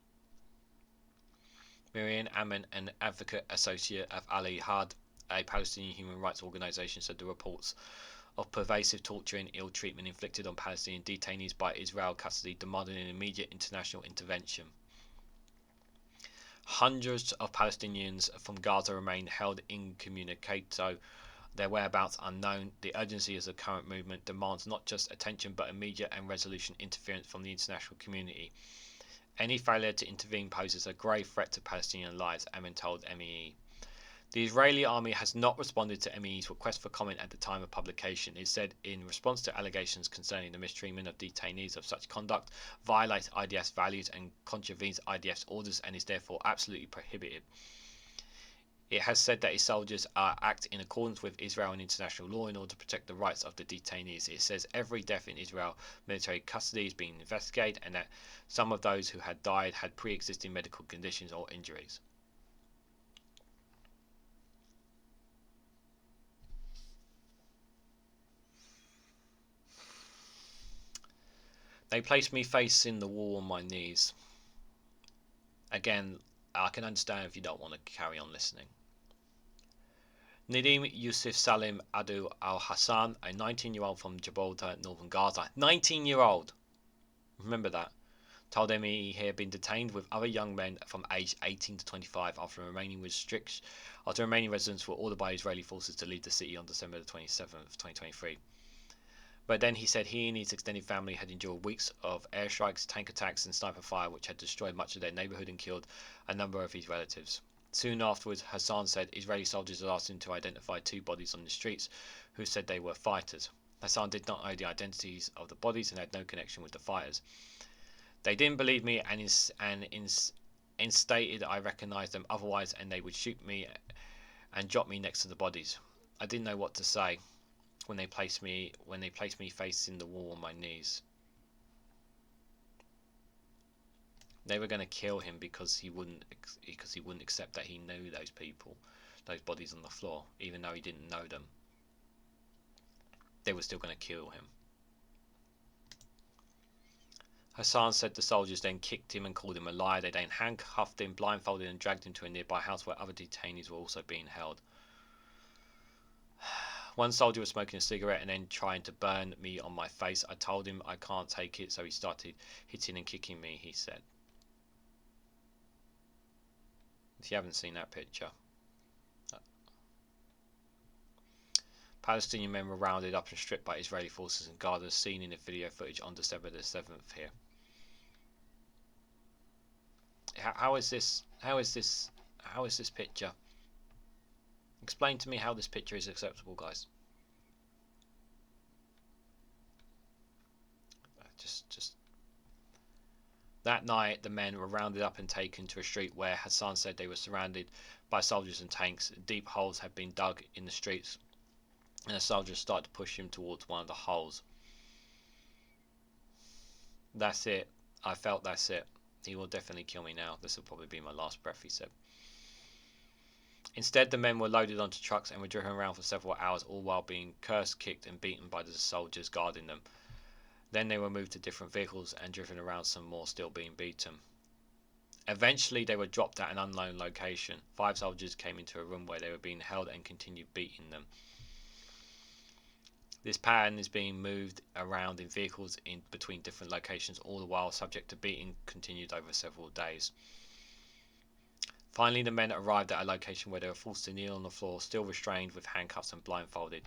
Miriam Aman, an advocate associate of Ali Had, a Palestinian human rights organisation, said the reports of pervasive torture and ill treatment inflicted on Palestinian detainees by Israel custody demanded an immediate international intervention. Hundreds of Palestinians from Gaza remain held incommunicado, their whereabouts unknown. The urgency of the current movement demands not just attention but immediate and resolute interference from the international community. Any failure to intervene poses a grave threat to Palestinian lives, Amin told MEE. The Israeli army has not responded to MEE's request for comment at the time of publication. It said, in response to allegations concerning the mistreatment of detainees, of such conduct violates IDF's values and contravenes IDF's orders and is therefore absolutely prohibited. It has said that its soldiers act in accordance with Israel and international law in order to protect the rights of the detainees. It says every death in Israel military custody is being investigated and that some of those who had died had pre-existing medical conditions or injuries. They placed me facing the wall on my knees. Again, I can understand if you don't want to carry on listening. Nadim Yusuf Salim Adu Al-Hassan, a 19-year-old from Gibraltar, northern Gaza. 19-year-old! Remember that. Told MEE he had been detained with other young men from age 18 to 25 after remaining residents were ordered by Israeli forces to leave the city on December 27, 2023. But then he said he and his extended family had endured weeks of airstrikes, tank attacks and sniper fire which had destroyed much of their neighbourhood and killed a number of his relatives. Soon afterwards, Hassan said Israeli soldiers had asked him to identify two bodies on the streets who said they were fighters. Hassan did not know the identities of the bodies and had no connection with the fighters. They didn't believe me and instated I recognised them otherwise and they would shoot me and drop me next to the bodies. I didn't know what to say when they placed me facing the wall on my knees. They were going to kill him because he wouldn't accept that he knew those people, those bodies on the floor, even though he didn't know them. They were still going to kill him. Hassan said the soldiers then kicked him and called him a liar. They then handcuffed him, blindfolded and dragged him to a nearby house where other detainees were also being held. One soldier was smoking a cigarette and then trying to burn me on my face. I told him I can't take it, so he started hitting and kicking me, he said. If you haven't seen that picture. Palestinian men were rounded up and stripped by Israeli forces in Gaza, as seen in the video footage on December the 7th here. How is this picture? Explain to me how this picture is acceptable, guys. Just that night, the men were rounded up and taken to a street where Hassan said they were surrounded by soldiers and tanks. Deep holes had been dug in the streets, and the soldiers started to push him towards one of the holes. That's it. I felt that's it. He will definitely kill me now. This will probably be my last breath, he said. Instead, the men were loaded onto trucks and were driven around for several hours, all while being cursed, kicked and beaten by the soldiers guarding them. Then they were moved to different vehicles and driven around, some more still being beaten. Eventually, they were dropped at an unknown location. 5 soldiers came into a room where they were being held and continued beating them. This pattern is being moved around in vehicles in between different locations, all the while subject to beating continued over several days. Finally, the men arrived at a location where they were forced to kneel on the floor, still restrained with handcuffs and blindfolded.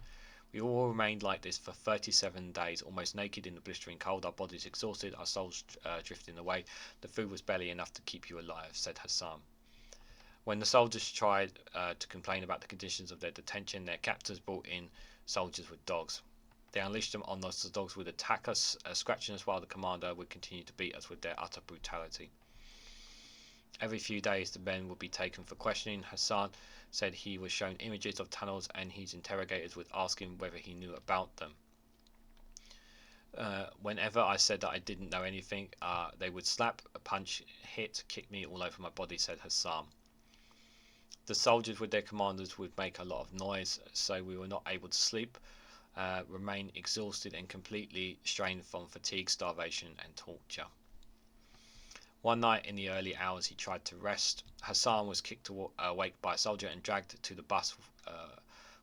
We all remained like this for 37 days, almost naked in the blistering cold, our bodies exhausted, our souls drifting away. The food was barely enough to keep you alive, said Hassan. When the soldiers tried to complain about the conditions of their detention, their captors brought in soldiers with dogs. They unleashed them on us. The dogs would attack us, scratching us, while the commander would continue to beat us with their utter brutality. Every few days, the men would be taken for questioning. Hassan said he was shown images of tunnels, and his interrogators would ask him whether he knew about them. Whenever I said that I didn't know anything, they would slap, punch, hit, kick me all over my body, said Hassan. The soldiers with their commanders would make a lot of noise, so we were not able to sleep, remain exhausted and completely strained from fatigue, starvation and torture. One night in the early hours, he tried to rest. Hassan was kicked awake by a soldier and dragged to the bus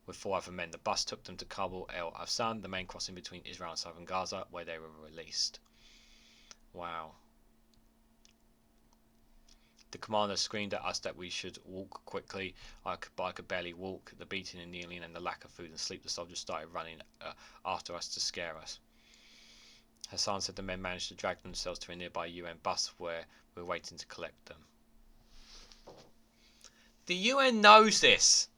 with 4 other men. The bus took them to Kabul El Afsan, the main crossing between Israel and southern Gaza, where they were released. Wow. The commander screamed at us that we should walk quickly. I could barely walk. The beating and kneeling and the lack of food and sleep, the soldiers started running after us to scare us. Hassan said the men managed to drag themselves to a nearby UN bus where we were waiting to collect them. The UN knows this.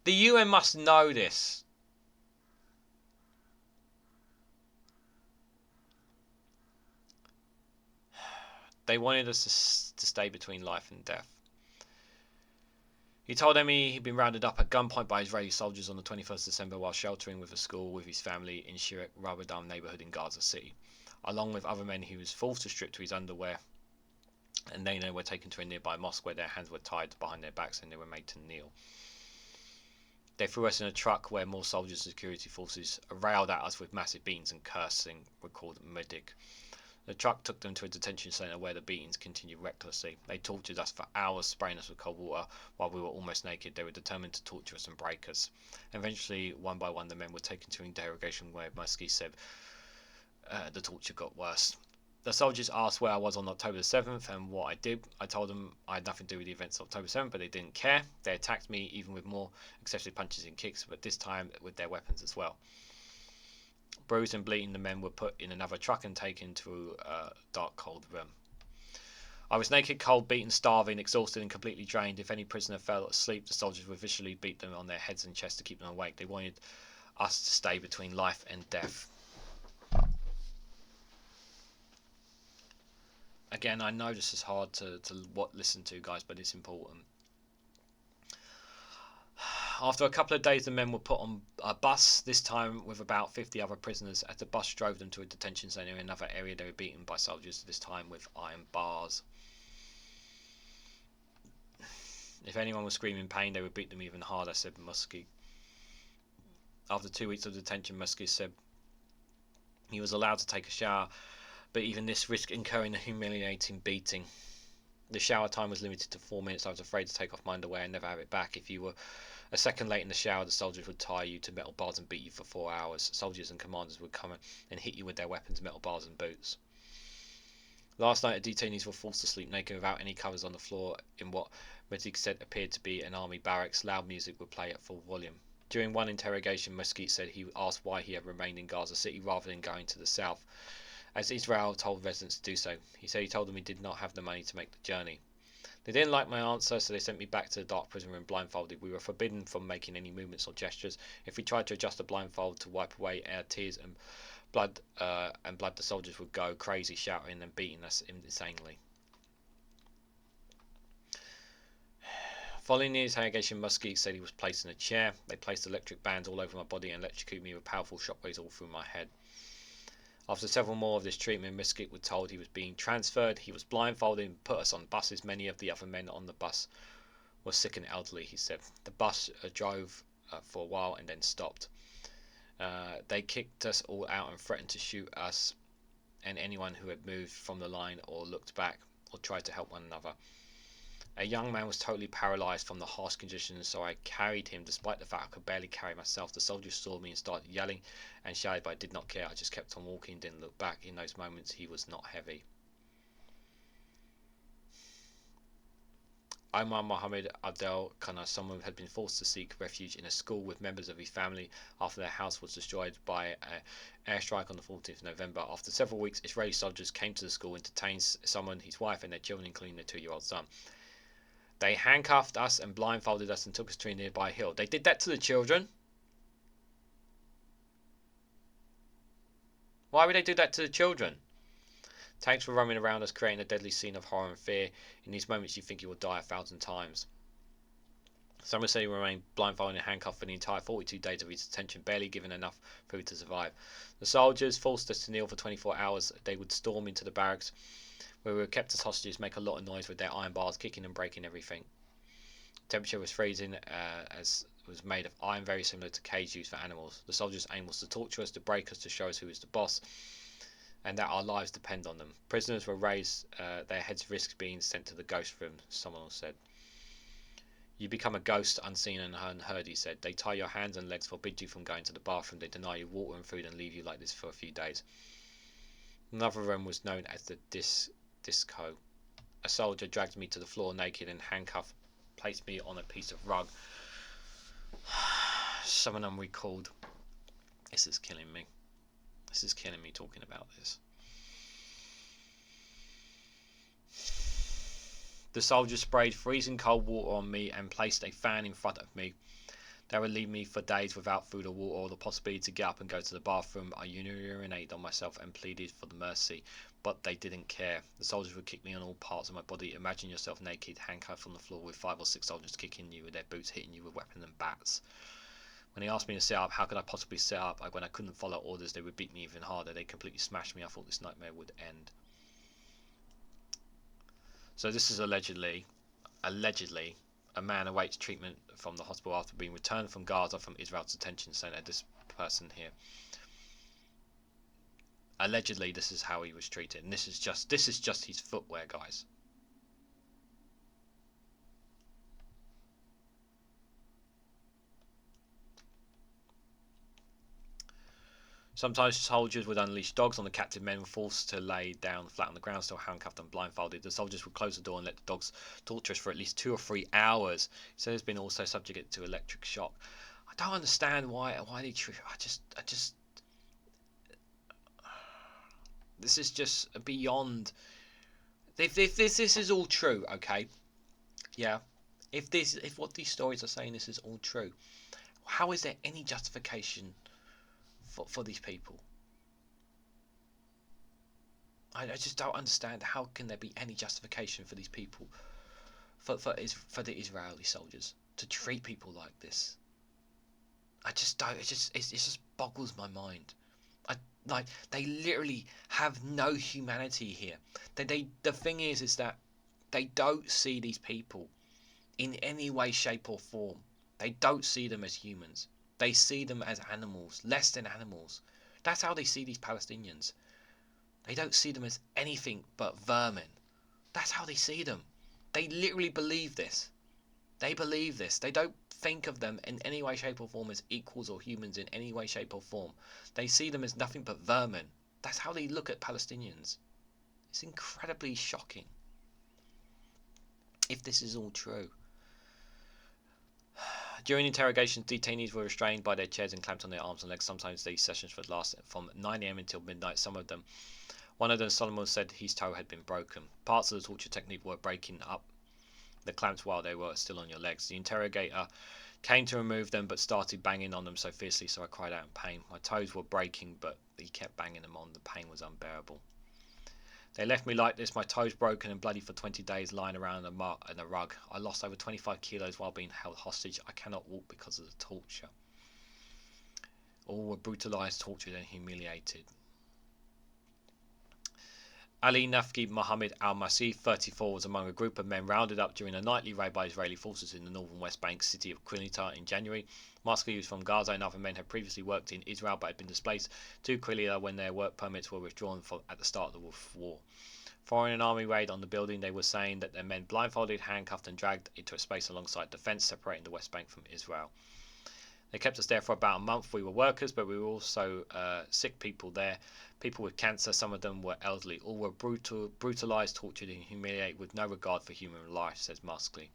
The UN must know this. They wanted us to stay between life and death. He told them he'd been rounded up at gunpoint by Israeli soldiers on the 21st December while sheltering with a school with his family in Shirak Rabadam neighborhood in Gaza City. Along with other men, he was forced to strip to his underwear, and then they were taken to a nearby mosque where their hands were tied behind their backs and they were made to kneel. They threw us in a truck where more soldiers and security forces railed at us with massive beatings and cursing, recalled Medic. The truck took them to a detention centre where the beatings continued recklessly. They tortured us for hours, spraying us with cold water while we were almost naked. They were determined to torture us and break us. Eventually, one by one, the men were taken to interrogation where Muskie said the torture got worse. The soldiers asked where I was on October the 7th and what I did. I told them I had nothing to do with the events of October 7th, but they didn't care. They attacked me even with more excessive punches and kicks, but this time with their weapons as well. Bruised and bleeding, the men were put in another truck and taken to a dark, cold room. I was naked, cold, beaten, starving, exhausted and completely drained. If any prisoner fell asleep, the soldiers would viciously beat them on their heads and chests to keep them awake. They wanted us to stay between life and death. Again, I know this is hard to listen to, guys, but it's important. After a couple of days, the men were put on a bus, this time with about 50 other prisoners. As the bus drove them to a detention centre in another area, they were beaten by soldiers, this time with iron bars. If anyone was screaming in pain, they would beat them even harder, said Muskie. After 2 weeks of detention, Muskie said he was allowed to take a shower, but even this risked incurring a humiliating beating. The shower time was limited to 4 minutes. I was afraid to take off my underwear and never have it back. If you were a second late in the shower, the soldiers would tie you to metal bars and beat you for 4 hours. Soldiers and commanders would come and hit you with their weapons, metal bars and boots. Last night, the detainees were forced to sleep naked without any covers on the floor in what Mesquite said appeared to be an army barracks. Loud music would play at full volume. During one interrogation, Mesquite said he asked why he had remained in Gaza City rather than going to the south, as Israel told residents to do so. He said he told them he did not have the money to make the journey. They didn't like my answer, so they sent me back to the dark prison room blindfolded. We were forbidden from making any movements or gestures. If we tried to adjust the blindfold to wipe away our tears and blood, the soldiers would go crazy, shouting and beating us insanely. Following the interrogation, Mesquite said he was placed in a chair. They placed electric bands all over my body and electrocuted me with powerful shockwaves all through my head. After several more of this treatment, Mesquite was told he was being transferred. He was blindfolded and put us on buses. Many of the other men on the bus were sick and elderly, he said. The bus drove for a while and then stopped. They kicked us all out and threatened to shoot us and anyone who had moved from the line or looked back or tried to help one another. A young man was totally paralysed from the harsh conditions, so I carried him despite the fact I could barely carry myself. The soldiers saw me and started yelling and shouted, but I did not care. I just kept on walking, didn't look back. In those moments, he was not heavy. Omar Mohammed Abdel Kana, someone who had been forced to seek refuge in a school with members of his family after their house was destroyed by an airstrike on the 14th of November. After several weeks, Israeli soldiers came to the school and detained someone, his wife, and their children, including their 2-year-old son. They handcuffed us and blindfolded us and took us to a nearby hill. They did that to the children? Why would they do that to the children? Tanks were roaming around us, creating a deadly scene of horror and fear. In these moments, you think you will die 1,000 times. Some say he remained blindfolded and handcuffed for the entire 42 days of his detention, barely given enough food to survive. The soldiers forced us to kneel for 24 hours. They would storm into the barracks, where we were kept as hostages, make a lot of noise with their iron bars, kicking and breaking everything. Temperature was freezing, as it was made of iron, very similar to cage used for animals. The soldiers' aim was to torture us, to break us, to show us who is the boss, and that our lives depend on them. Prisoners were raised, their heads risked being sent to the ghost room, someone said. You become a ghost, unseen and unheard, he said. They tie your hands and legs, forbid you from going to the bathroom. They deny you water and food and leave you like this for a few days. Another room was known as the disco. A soldier dragged me to the floor naked and handcuffed, placed me on a piece of rug. Some of them recalled. This is killing me. This is killing me talking about this. The soldiers sprayed freezing cold water on me and placed a fan in front of me. They would leave me for days without food or water or the possibility to get up and go to the bathroom. I urinated on myself and pleaded for the mercy, but they didn't care. The soldiers would kick me on all parts of my body. Imagine yourself naked, handcuffed on the floor with 5 or 6 soldiers kicking you with their boots, hitting you with weapons and bats. When they asked me to sit up, how could I possibly sit up? When I couldn't follow orders, they would beat me even harder. They completely smashed me. I thought this nightmare would end. So this is allegedly, a man awaits treatment from the hospital after being returned from Gaza from Israel's detention center. This person here, allegedly, this is how he was treated, and this is just his footwear, guys. Sometimes soldiers would unleash dogs on the captive men, forced to lay down flat on the ground, still handcuffed and blindfolded. The soldiers would close the door and let the dogs torture us for at least 2 or 3 hours. So there's been also subjected to electric shock. I don't understand why they treat. I just. This is just beyond. If this is all true, okay, yeah. If what these stories are saying, this is all true, how is there any justification for these people? I just don't understand. How can there be any justification for these people, for the Israeli soldiers to treat people like this? I just don't. It just boggles my mind. They literally have no humanity here. The thing is that they don't see these people in any way, shape or form. They don't see them as humans. They see them as animals, less than animals. That's how they see these Palestinians. They don't see them as anything but vermin. That's how they see them. They literally believe this. They believe this. They don't think of them in any way, shape or form as equals or humans in any way, shape or form. They see them as nothing but vermin. That's how they look at Palestinians. It's incredibly shocking if this is all true. During interrogations, detainees were restrained by their chairs and clamped on their arms and legs. Sometimes these sessions would last from 9 a.m. until midnight. One of them, Solomon, said his toe had been broken. Parts of the torture technique were breaking up the clamps while they were still on your legs. The interrogator came to remove them but started banging on them so fiercely, so I cried out in pain. My toes were breaking, but he kept banging them on. The pain was unbearable. They left me like this, my toes broken and bloody for 20 days, lying around in a rug. I lost over 25 kilos while being held hostage. I cannot walk because of the torture. All were brutalized, tortured and humiliated. Ali Nafgi Mohammed al-Masih, 34, was among a group of men rounded up during a nightly raid by Israeli forces in the northern West Bank city of Quilita in January. Masih was from Gaza and other men had previously worked in Israel but had been displaced to Quilita when their work permits were withdrawn at the start of the war. Following an army raid on the building, they were saying that their men blindfolded, handcuffed and dragged into a space alongside the fence separating the West Bank from Israel. They kept us there for about a month. We were workers, but we were also sick people there. People with cancer, some of them were elderly. All were brutalized, tortured and humiliated with no regard for human life, says Masih.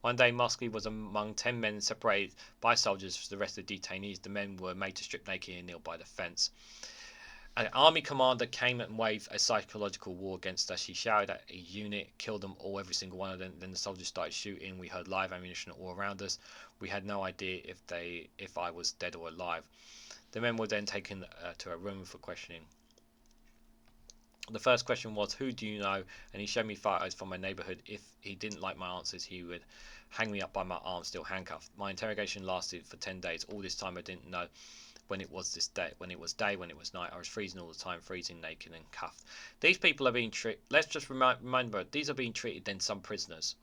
One day, Masih was among 10 men separated by soldiers from the rest of the detainees. The men were made to strip naked and kneel by the fence. An army commander came and waged a psychological war against us. He shouted at a unit, killed them all, every single one of them. Then the soldiers started shooting. We heard live ammunition all around us. We had no idea if I was dead or alive. The men were then taken to a room for questioning. The first question was, who do you know? And he showed me photos from my neighbourhood. If he didn't like my answers, he would hang me up by my arms, still handcuffed. My interrogation lasted for 10 days. All this time I didn't know when it was day, when it was night. I was freezing all the time, freezing, naked and cuffed. These people are being treated. Let's just remember, these are being treated than some prisoners.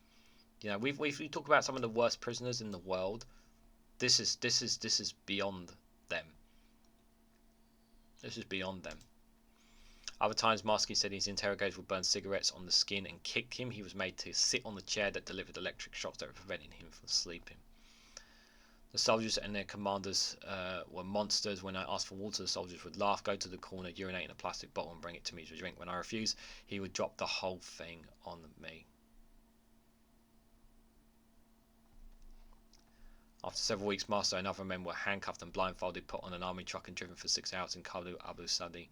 You know, we talk about some of the worst prisoners in the world. This is beyond them. This is beyond them. Other times, Masih said his interrogators would burn cigarettes on the skin and kick him. He was made to sit on the chair that delivered electric shocks that were preventing him from sleeping. The soldiers and their commanders were monsters. When I asked for water, the soldiers would laugh, go to the corner, urinate in a plastic bottle and bring it to me to drink. When I refused, he would drop the whole thing on me. After several weeks, Master and other men were handcuffed and blindfolded, put on an army truck and driven for 6 hours in Kharkiv Oblast.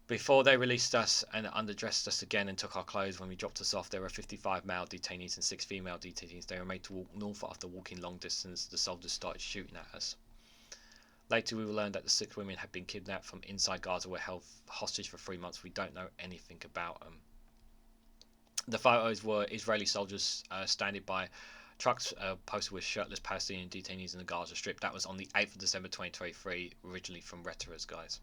Before they released us and underdressed us again and took our clothes, when we dropped us off, there were 55 male detainees and 6 female detainees. They were made to walk north. After walking long distance, the soldiers started shooting at us. Later, we learned that the 6 women had been kidnapped from inside Gaza, were held hostage for 3 months. We don't know anything about them. The photos were Israeli soldiers standing by trucks posted with shirtless Palestinian detainees in the Gaza Strip. That was on the 8th of December 2023, originally from Reuters, guys.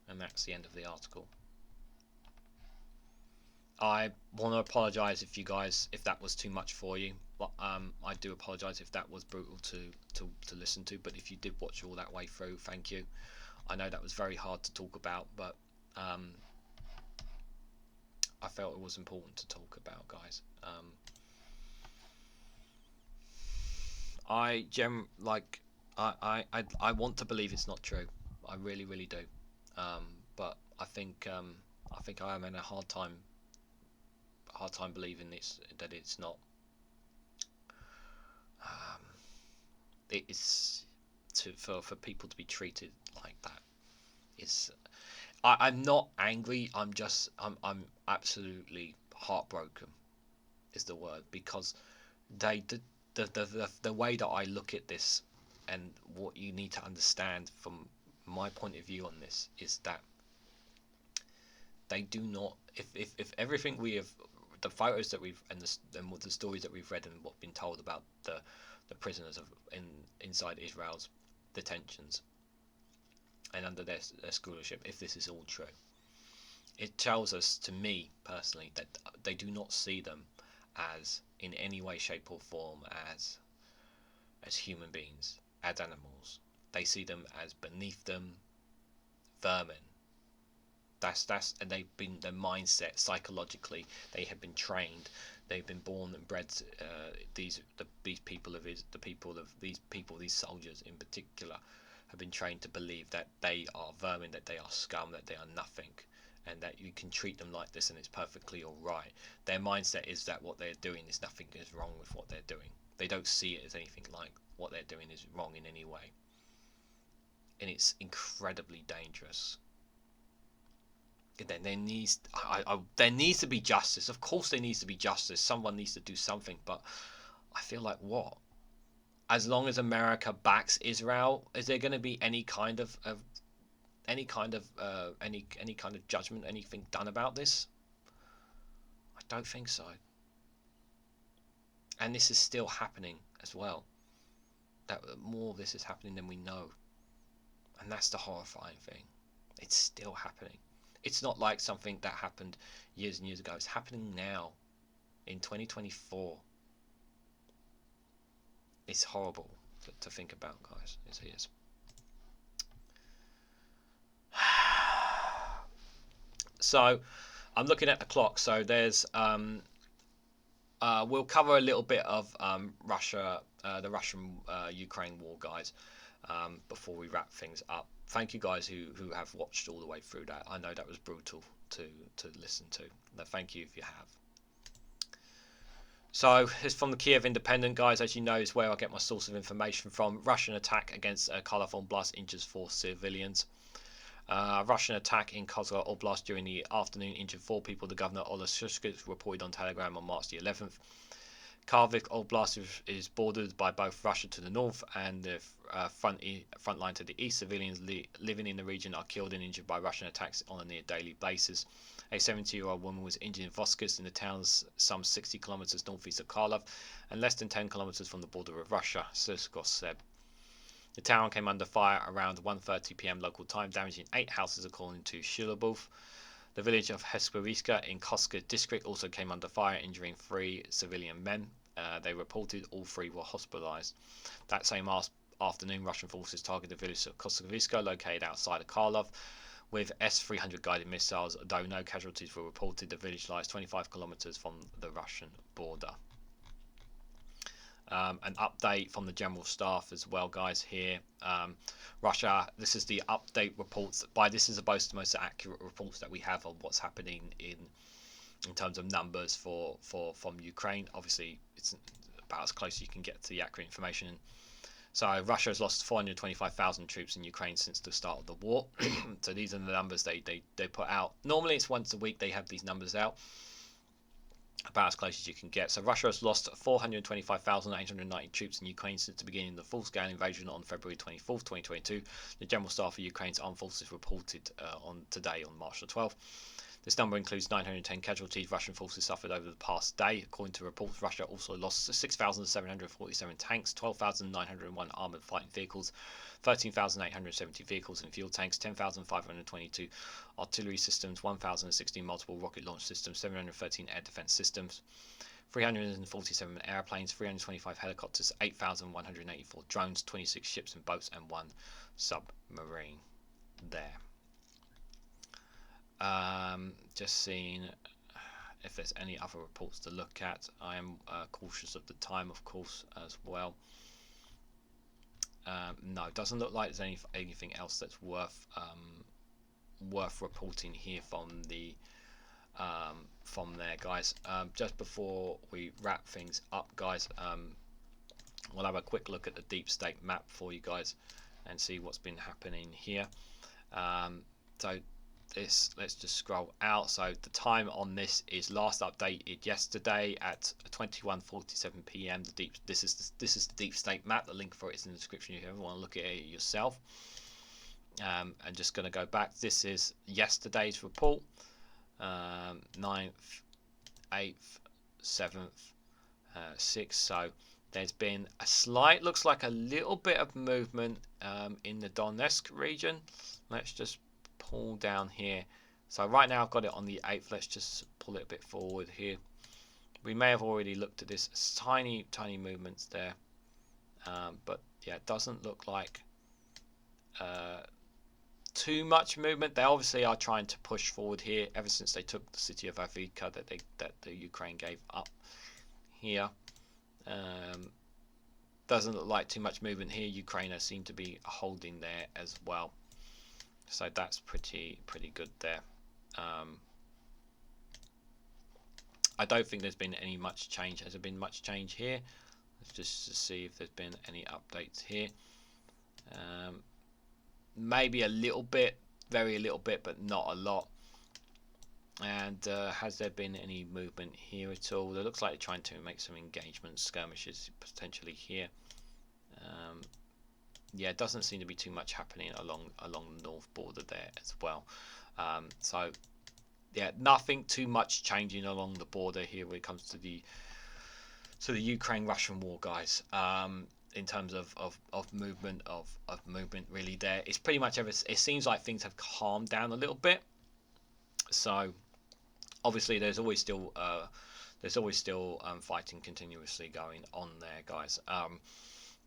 And that's the end of the article. I want to apologise if that was too much for you. I do apologise if that was brutal to listen to, but if you did watch all that way through, thank you. I know that was very hard to talk about, but I felt it was important to talk about, guys. I want to believe it's not true. I really, really do. But I think I am in a hard time believing that it's not. It's for people to be treated like that. I'm not angry. I'm absolutely heartbroken. Is the word, because they did the way that I look at this, and what you need to understand from my point of view on this is that they do not. If everything we have, the photos that we've and the stories that we've read and what's been told about the prisoners inside Israel's detentions and under their scholarship, if this is all true, it tells us, to me personally, that they do not see them as in any way, shape or form as human beings, as animals. They see them as beneath them, vermin. That's and they've been, their mindset psychologically, they have been trained. They've been born and bred. These soldiers in particular, have been trained to believe that they are vermin, that they are scum, that they are nothing, and that you can treat them like this and it's perfectly alright. Their mindset is that what they're doing is nothing is wrong with what they're doing. They don't see it as anything like what they're doing is wrong in any way. And it's incredibly dangerous. Then there needs to be justice. Of course there needs to be justice. Someone needs to do something, but I feel like what? As long as America backs Israel, is there going to be any kind of judgment, anything done about this? I don't think so. And this is still happening as well. That more of this is happening than we know, and that's the horrifying thing. It's still happening. It's not like something that happened years and years ago. It's happening now, in 2024. It's horrible to think about, guys. It is. So, I'm looking at the clock. So there's we'll cover a little bit of Russia, the Russian-Ukraine war, guys, before we wrap things up. Thank you guys who have watched all the way through that. I know that was brutal to listen to. No, thank you if you have. So it's from the Kiev Independent, guys. As you know, is where I get my source of information from. Russian attack against Kharkiv Oblast injures 4 civilians. Russian attack in Kharkiv Oblast during the afternoon injured 4 people. The governor Oleshushkin reported on Telegram on March the 11th. Kharkiv Oblast is bordered by both Russia to the north and the front line to the east. Civilians living in the region are killed and injured by Russian attacks on a near daily basis. A 70-year-old woman was injured in Voskis in the town's some 60 kilometers northeast of Kharkiv and less than 10 kilometers from the border with Russia, Siskos said. The town came under fire around 1:30 p.m. local time, damaging 8 houses according to Shilobov. The village of Hesperiska in Koska district also came under fire, injuring 3 civilian men. They reported all 3 were hospitalized. That same afternoon, Russian forces targeted the village of Kosoviska, located outside of Kharkiv, with S-300 guided missiles. Though no casualties were reported, the village lies 25 kilometers from the Russian border. An update from the General Staff as well, guys, here. Russia, this is the update reports. This is the most accurate reports that we have on what's happening in terms of numbers from Ukraine. Obviously, it's about as close as you can get to the accurate information. So Russia has lost 425,000 troops in Ukraine since the start of the war. So these are the numbers they put out. Normally it's once a week they have these numbers out. About as close as you can get. So Russia has lost 425,890 troops in Ukraine since the beginning of the full-scale invasion on February 24th, 2022. The General Staff of Ukraine's armed forces reported on March the 12th. This number includes 910 casualties Russian forces suffered over the past day. According to reports, Russia also lost 6,747 tanks, 12,901 armoured fighting vehicles, 13,870 vehicles and fuel tanks, 10,522 artillery systems, 1,016 multiple rocket launch systems, 713 air defence systems, 347 airplanes, 325 helicopters, 8,184 drones, 26 ships and boats, and 1 submarine there. Just seeing if there's any other reports to look at. I am cautious of the time, of course, as well. No, it doesn't look like there's anything else that's worth reporting here from there, guys. Just before we wrap things up, guys, we'll have a quick look at the deep state map for you guys and see what's been happening here. So let's just scroll out. So the time on this is last updated yesterday at 21:47 p.m. This is the deep state map. The link for it is in the description if you ever want to look at it yourself. I'm just going to go back. This is yesterday's report, 9th, 8th, 7th, 6th. So there's been looks like a little bit of movement in the Donetsk region. Let's just pull down here. So right now I've got it on the 8th. Let's just pull it a bit forward here. We may have already looked at this. Tiny movements there, but yeah, it doesn't look like too much movement. They obviously are trying to push forward here ever since they took the city of Avdiivka that the Ukraine gave up here. doesn't look like too much movement here. Ukrainers seem to be holding there as well, so that's pretty good there. I don't think there's been any much change. Has there been much change here? Let's just see if there's been any updates here. Maybe a little bit, very little bit, but not a lot. And has there been any movement here at all? It looks like they're trying to make some engagement skirmishes potentially here. Yeah, it doesn't seem to be too much happening along the north border there as well. So yeah, nothing too much changing along the border here when it comes to the Ukraine-Russian war, guys. In terms of movement movement really there, it's pretty much it seems like things have calmed down a little bit. So obviously there's always still fighting continuously going on there, guys.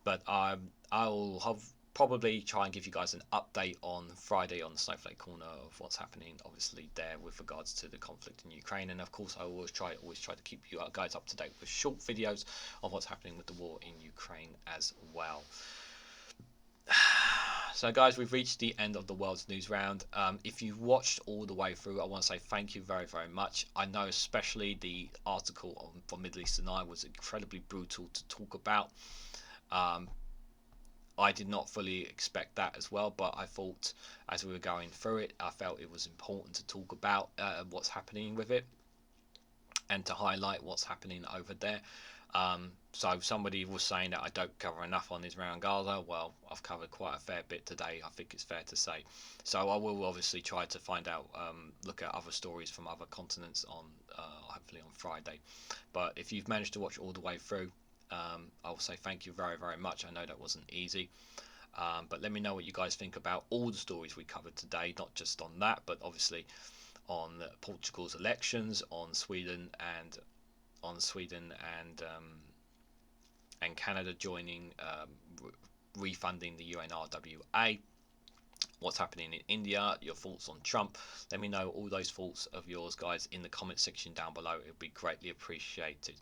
But I'll have probably try and give you guys an update on Friday on the Snowflake Corner of what's happening, obviously there with regards to the conflict in Ukraine. And of course, I always try to keep you guys up to date with short videos of what's happening with the war in Ukraine as well. So guys, we've reached the end of the world's news round. If you've watched all the way through, I want to say thank you very much. I know especially the article from Middle East and I was incredibly brutal to talk about. I did not fully expect that as well, but I thought as we were going through it, I felt it was important to talk about what's happening with it and to highlight what's happening over there. So somebody was saying that I don't cover enough on Israel and Gaza. Well, I've covered quite a fair bit today, I think it's fair to say. So I will obviously try to find out, look at other stories from other continents on hopefully on Friday. But if you've managed to watch all the way through, I will say thank you very much. I know that wasn't easy, but let me know what you guys think about all the stories we covered today, not just on that, but obviously on Portugal's elections, on Sweden and Canada joining, refunding the UNRWA, what's happening in India, your thoughts on Trump. Let me know all those thoughts of yours, guys, in the comment section down below. It would be greatly appreciated.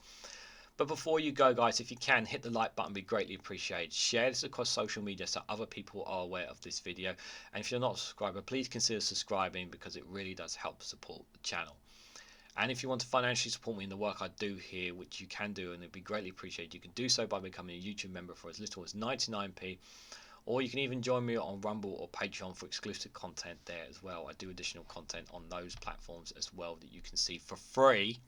But before you go, guys, if you can, hit the like button, be greatly appreciated. Share this across social media so other people are aware of this video. And if you're not a subscriber, please consider subscribing because it really does help support the channel. And if you want to financially support me in the work I do here, which you can do, and it'd be greatly appreciated, you can do so by becoming a YouTube member for as little as 99p. Or you can even join me on Rumble or Patreon for exclusive content there as well. I do additional content on those platforms as well that you can see for free.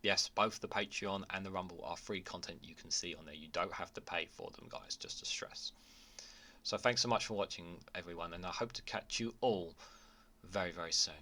Yes, both the Patreon and the Rumble are free content you can see on there. You don't have to pay for them, guys, just to stress. So thanks so much for watching, everyone, and I hope to catch you all very soon.